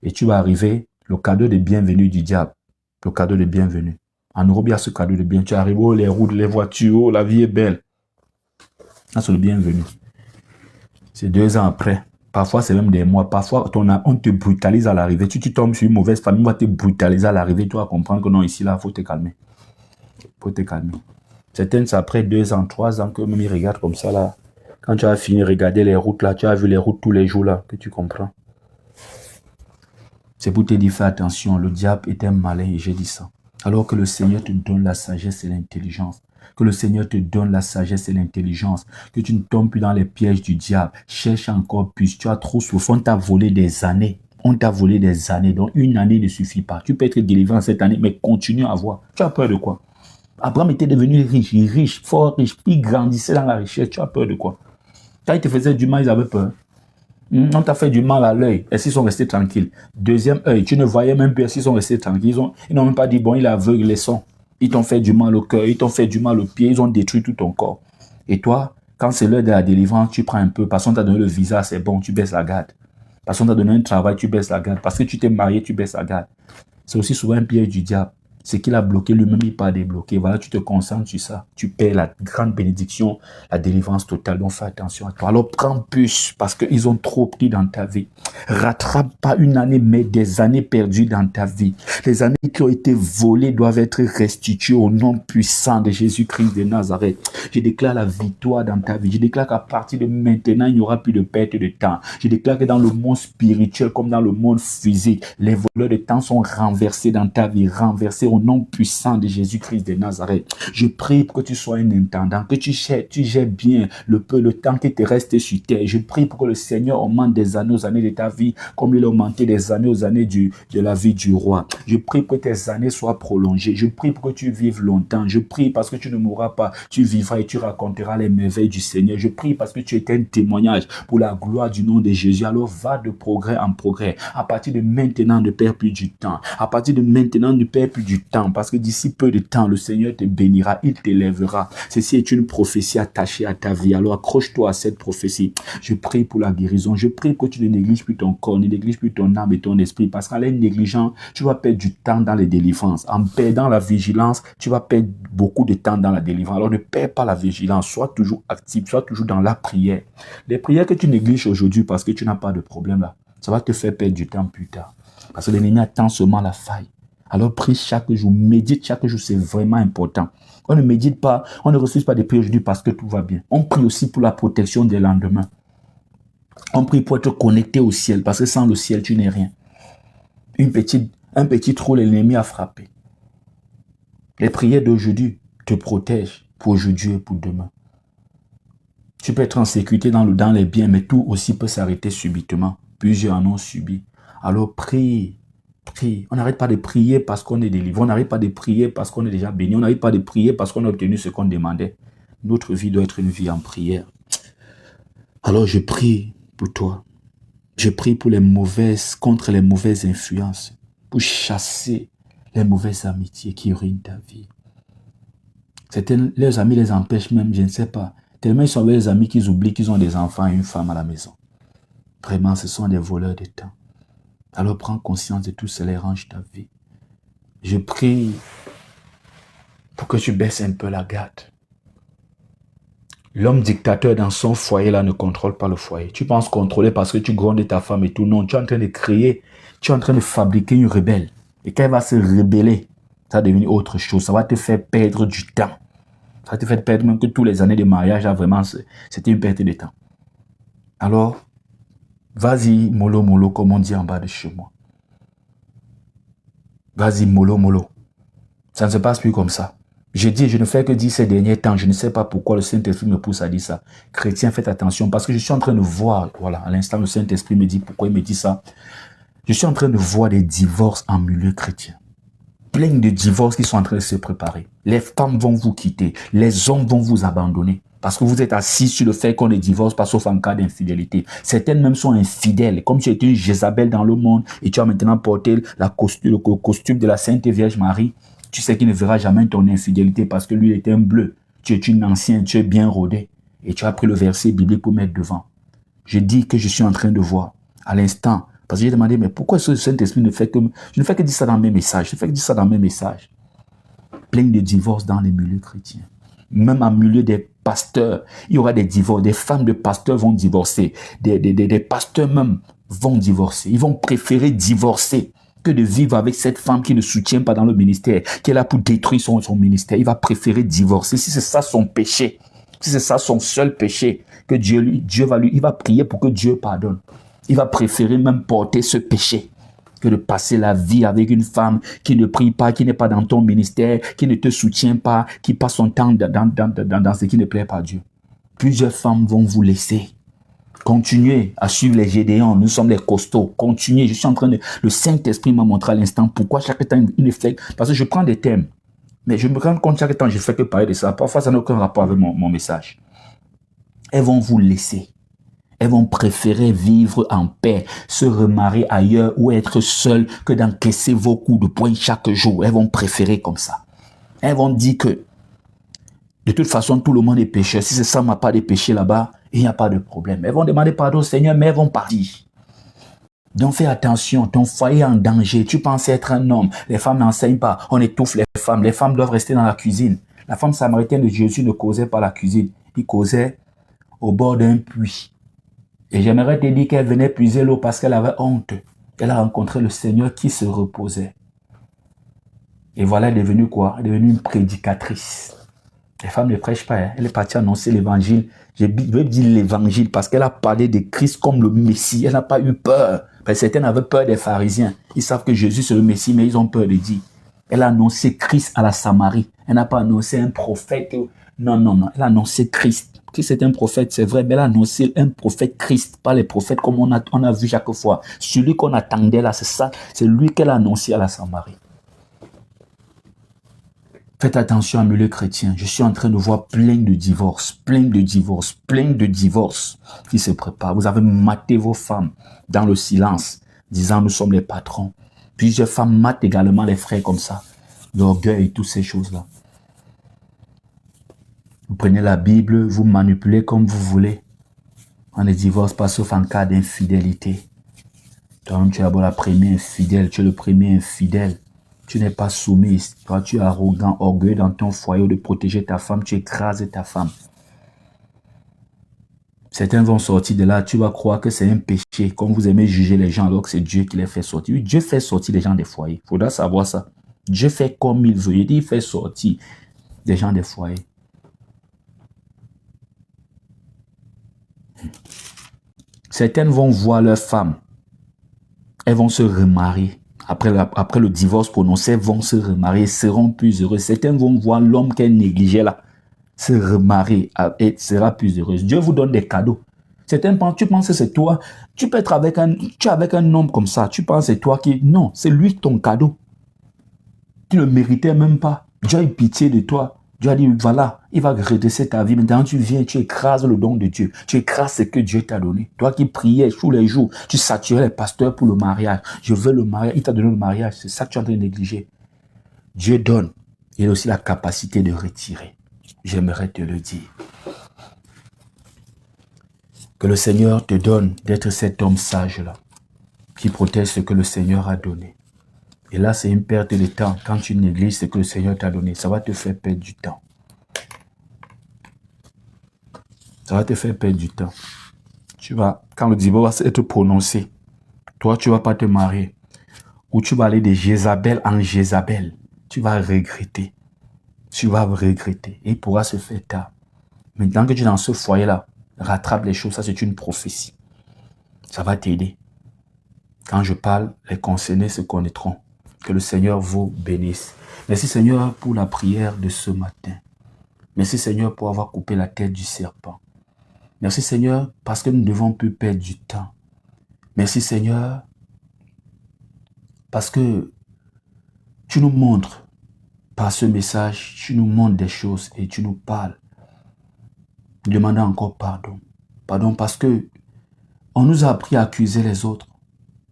Et tu vas arriver, le cadeau de bienvenue du diable. Le cadeau de bienvenue. En Europe, il y a ce cadeau de bien. Tu arrives, oh, les routes, les voitures, oh, la vie est belle. Ça, c'est le bienvenu. C'est 2 ans après. Parfois, c'est même des mois. Parfois, on te brutalise à l'arrivée. Tu tombes sur une mauvaise famille, on va te brutaliser à l'arrivée. Tu vas comprendre que non, ici, là, il faut te calmer. Il faut te calmer. Certaines, c'est après 2 ans, 3 ans que même ils regardent comme ça, là. Quand tu as fini de regarder les routes, là, tu as vu les routes tous les jours, là, que tu comprends. C'est pour te dire, fais attention, le diable est un malin et j'ai dit ça. Alors que le Seigneur te donne la sagesse et l'intelligence. Que le Seigneur te donne la sagesse et l'intelligence. Que tu ne tombes plus dans les pièges du diable. Cherche encore plus. Tu as trop souffert. On t'a volé des années. On t'a volé des années. Donc une année ne suffit pas. Tu peux être délivré en cette année, mais continue à voir. Tu as peur de quoi? Abraham était devenu riche, fort riche. Il grandissait dans la richesse. Tu as peur de quoi? Quand il te faisait du mal, ils avaient peur. On t'a fait du mal à l'œil. Est-ce qu'ils sont restés tranquilles? Deuxième œil, tu ne voyais même plus. Est-ce qu'ils sont restés tranquilles? Ils n'ont même pas dit, bon, il est aveugle, laissons. Ils t'ont fait du mal au cœur, ils t'ont fait du mal au pied, ils ont détruit tout ton corps. Et toi, quand c'est l'heure de la délivrance, tu prends un peu. Parce qu'on t'a donné le visa, c'est bon, tu baisses la garde. Parce qu'on t'a donné un travail, tu baisses la garde. Parce que tu t'es marié, tu baisses la garde. C'est aussi souvent un piège du diable. C'est qu'il a bloqué lui-même, il n'est pas débloqué. Voilà, tu te concentres sur ça. Tu perds la grande bénédiction, la délivrance totale. Donc, fais attention à toi. Alors, prends plus parce qu'ils ont trop pris dans ta vie. Rattrape pas une année, mais des années perdues dans ta vie. Les années qui ont été volées doivent être restituées au nom puissant de Jésus-Christ de Nazareth. Je déclare la victoire dans ta vie. Je déclare qu'à partir de maintenant, il n'y aura plus de perte de temps. Je déclare que dans le monde spirituel comme dans le monde physique, les voleurs de temps sont renversés dans ta vie, renversés au nom puissant de Jésus-Christ de Nazareth. Je prie pour que tu sois un intendant, que tu gères bien le temps qui te reste sur terre. Je prie pour que le Seigneur augmente des années aux années de ta vie, comme il a augmenté des années aux années de la vie du roi. Je prie pour que tes années soient prolongées. Je prie pour que tu vives longtemps. Je prie parce que tu ne mourras pas. Tu vivras et tu raconteras les merveilles du Seigneur. Je prie parce que tu es un témoignage pour la gloire du nom de Jésus. Alors va de progrès en progrès. À partir de maintenant, ne perds plus du temps. À partir de maintenant, ne perds plus du temps. Parce que d'ici peu de temps, le Seigneur te bénira. Il t'élèvera. Ceci est une prophétie attachée à ta vie. Alors accroche-toi à cette prophétie. Je prie pour la guérison. Je prie que tu ne négliges plus ton corps, ne négliges plus ton âme et ton esprit. Parce qu'en les négligeant, tu vas perdre du temps dans les délivrances. En perdant la vigilance, tu vas perdre beaucoup de temps dans la délivrance. Alors ne perds pas la vigilance. Sois toujours actif. Sois toujours dans la prière. Les prières que tu négliges aujourd'hui parce que tu n'as pas de problème là, ça va te faire perdre du temps plus tard. Parce que l'ennemi attend seulement la faille. Alors prie chaque jour, médite chaque jour, c'est vraiment important. On ne médite pas, on ne refuse pas de prier aujourd'hui parce que tout va bien. On prie aussi pour la protection des lendemains. On prie pour être connecté au ciel, parce que sans le ciel, tu n'es rien. Un petit trou, l'ennemi a frappé. Les prières d'aujourd'hui te protègent pour aujourd'hui et pour demain. Tu peux être en sécurité dans les biens, mais tout aussi peut s'arrêter subitement. Plusieurs en ont subi. Alors prie. Prie. On n'arrête pas de prier parce qu'on est délivré. On n'arrête pas de prier parce qu'on est déjà béni. On n'arrête pas de prier parce qu'on a obtenu ce qu'on demandait. Notre vie doit être une vie en prière. Alors je prie pour toi. Je prie pour contre les mauvaises influences. Pour chasser les mauvaises amitiés qui ruinent ta vie. Leurs amis les empêchent même, je ne sais pas. Tellement ils sont avec les amis qu'ils oublient qu'ils ont des enfants et une femme à la maison. Vraiment, ce sont des voleurs de temps. Alors prends conscience de tout cela et range ta vie. Je prie pour que tu baisses un peu la garde. L'homme dictateur dans son foyer là ne contrôle pas le foyer. Tu penses contrôler parce que tu grondes ta femme et tout. Non, tu es en train de créer, tu es en train de fabriquer une rebelle. Et quand elle va se rebeller, ça va devenir autre chose. Ça va te faire perdre du temps. Ça va te faire perdre même que toutes les années de mariage, là, vraiment, c'était une perte de temps. Alors, vas-y, mollo, mollo, comme on dit en bas de chez moi. Vas-y, mollo, mollo. Ça ne se passe plus comme ça. Je ne fais que dire ces derniers temps, je ne sais pas pourquoi le Saint-Esprit me pousse à dire ça. Chrétien, faites attention, parce que je suis en train de voir, voilà, à l'instant, le Saint-Esprit me dit pourquoi il me dit ça. Je suis en train de voir des divorces en milieu chrétien. Plein de divorces qui sont en train de se préparer. Les femmes vont vous quitter, les hommes vont vous abandonner. Parce que vous êtes assis sur le fait qu'on ne divorce pas sauf en cas d'infidélité. Certaines même sont infidèles. Comme tu étais une Jézabel dans le monde et tu as maintenant porté le costume de la Sainte Vierge Marie, tu sais qu'il ne verra jamais ton infidélité parce que lui était un bleu. Tu es une ancienne, tu es bien rodé. Et tu as pris le verset biblique pour mettre devant. Je dis que je suis en train de voir à l'instant. Parce que j'ai demandé, mais pourquoi ce Saint-Esprit ne fait que... Je ne fais que dire ça dans mes messages. Je ne fais que dire ça dans mes messages. plein de divorces dans les milieux chrétiens. Même en milieu des pasteurs, il y aura des divorces. Des femmes de pasteurs vont divorcer. Des pasteurs même vont divorcer. Ils vont préférer divorcer que de vivre avec cette femme qui ne soutient pas dans le ministère, qui est là pour détruire son ministère. Il va préférer divorcer. Si c'est ça son péché, si c'est ça son seul péché, que il va prier pour que Dieu pardonne. Il va préférer même porter ce péché que de passer la vie avec une femme qui ne prie pas, qui n'est pas dans ton ministère, qui ne te soutient pas, qui passe son temps dans ce qui ne plaît pas à Dieu. Plusieurs femmes vont vous laisser. Continuez à suivre les Gédéons, nous sommes les costauds. Continuez, je suis en train de... Le Saint-Esprit m'a montré à l'instant pourquoi chaque temps il ne fait... Parce que je prends des thèmes, mais je me rends compte chaque temps je ne fais que parler de ça. Parfois ça n'a aucun rapport avec mon message. Elles vont vous laisser. Elles vont préférer vivre en paix, se remarier ailleurs ou être seules que d'encaisser vos coups de poing chaque jour. Elles vont préférer comme ça. Elles vont dire que de toute façon, tout le monde est pécheur. Si c'est ça, n'a pas de péché là-bas, il n'y a pas de problème. Elles vont demander pardon au Seigneur, mais elles vont partir. Donc fais attention, ton foyer est en danger. Tu penses être un homme. Les femmes n'enseignent pas. On étouffe les femmes. Les femmes doivent rester dans la cuisine. La femme samaritaine de Jésus ne causait pas la cuisine. Il causait au bord d'un puits. Et j'aimerais te dire qu'elle venait puiser l'eau parce qu'elle avait honte. Elle a rencontré le Seigneur qui se reposait. Et voilà, elle est devenue quoi? Elle est devenue une prédicatrice. Les femmes ne prêchent pas. Hein. Elle est partie annoncer l'évangile. Je veux dire l'évangile parce qu'elle a parlé de Christ comme le Messie. Elle n'a pas eu peur. Parce que certains avaient peur des pharisiens. Ils savent que Jésus c'est le Messie, mais ils ont peur de dire. Elle a annoncé Christ à la Samarie. Elle n'a pas annoncé un prophète. Non. Elle a annoncé Christ. Christ est un prophète, c'est vrai, mais elle a annoncé un prophète Christ, pas les prophètes comme on a vu chaque fois. Celui qu'on attendait là, c'est ça. C'est lui qu'elle a annoncé à la Samarie. Faites attention à milieu chrétien. Je suis en train de voir plein de divorces qui se préparent. Vous avez maté vos femmes dans le silence, disant nous sommes les patrons. Plusieurs femmes matent également les frères comme ça. L'orgueil et toutes ces choses-là. Vous prenez la Bible, vous manipulez comme vous voulez. On ne divorce pas sauf en cas d'infidélité. Donc tu es d'abord la première infidèle, tu es le premier infidèle. Tu n'es pas soumise. Toi, tu es arrogant, orgueilleux dans ton foyer de protéger ta femme. Tu écrases ta femme. Certains vont sortir de là. Tu vas croire que c'est un péché. Comme vous aimez juger les gens alors que c'est Dieu qui les fait sortir. Oui, Dieu fait sortir les gens des foyers. Il faudra savoir ça. Dieu fait comme il veut. Il dit il fait sortir des gens des foyers. Certaines vont voir leur femme. Elles vont se remarier. Après le divorce prononcé, vont se remarier, seront plus heureux. Certains vont voir l'homme qu'elles négligeaient là, se remarier et sera plus heureuse. Dieu vous donne des cadeaux. Certains pensent, tu penses que c'est toi. Tu peux être avec un homme comme ça. Tu penses que c'est toi qui... Non, c'est lui ton cadeau. Tu ne le méritais même pas. Dieu a eu pitié de toi. Dieu a dit, voilà, il va redresser ta vie. Maintenant, tu viens, tu écrases le don de Dieu. Tu écrases ce que Dieu t'a donné. Toi qui priais tous les jours, tu saturais les pasteurs pour le mariage. Je veux le mariage. Il t'a donné le mariage. C'est ça que tu es en train de négliger. Dieu donne. Il a aussi la capacité de retirer. J'aimerais te le dire. Que le Seigneur te donne d'être cet homme sage-là, qui protège ce que le Seigneur a donné. Et là, c'est une perte de temps. Quand tu négliges ce que le Seigneur t'a donné, ça va te faire perdre du temps. Ça va te faire perdre du temps. Quand le divorce va être prononcé, toi, tu ne vas pas te marier. Ou tu vas aller de Jézabel en Jézabel. Tu vas regretter. Tu vas regretter. Et il pourra se faire tard. Maintenant que tu es dans ce foyer-là, rattrape les choses. Ça, c'est une prophétie. Ça va t'aider. Quand je parle, les concernés se connaîtront. Que le Seigneur vous bénisse. Merci Seigneur pour la prière de ce matin. Merci Seigneur pour avoir coupé la tête du serpent. Merci Seigneur parce que nous ne devons plus perdre du temps. Merci Seigneur parce que tu nous montres par ce message, tu nous montres des choses et tu nous parles. Nous demandons encore pardon. Pardon parce que on nous a appris à accuser les autres.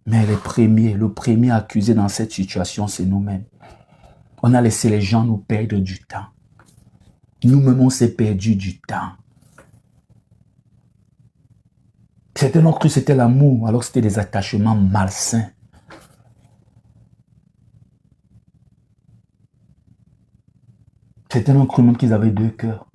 Mais le premier accusé dans cette situation, c'est nous-mêmes. On a laissé les gens nous perdre du temps. Nous-mêmes, on s'est perdu du temps. Certains ont cru que c'était l'amour, alors que c'était des attachements malsains. Certains ont cru même qu'ils avaient deux cœurs.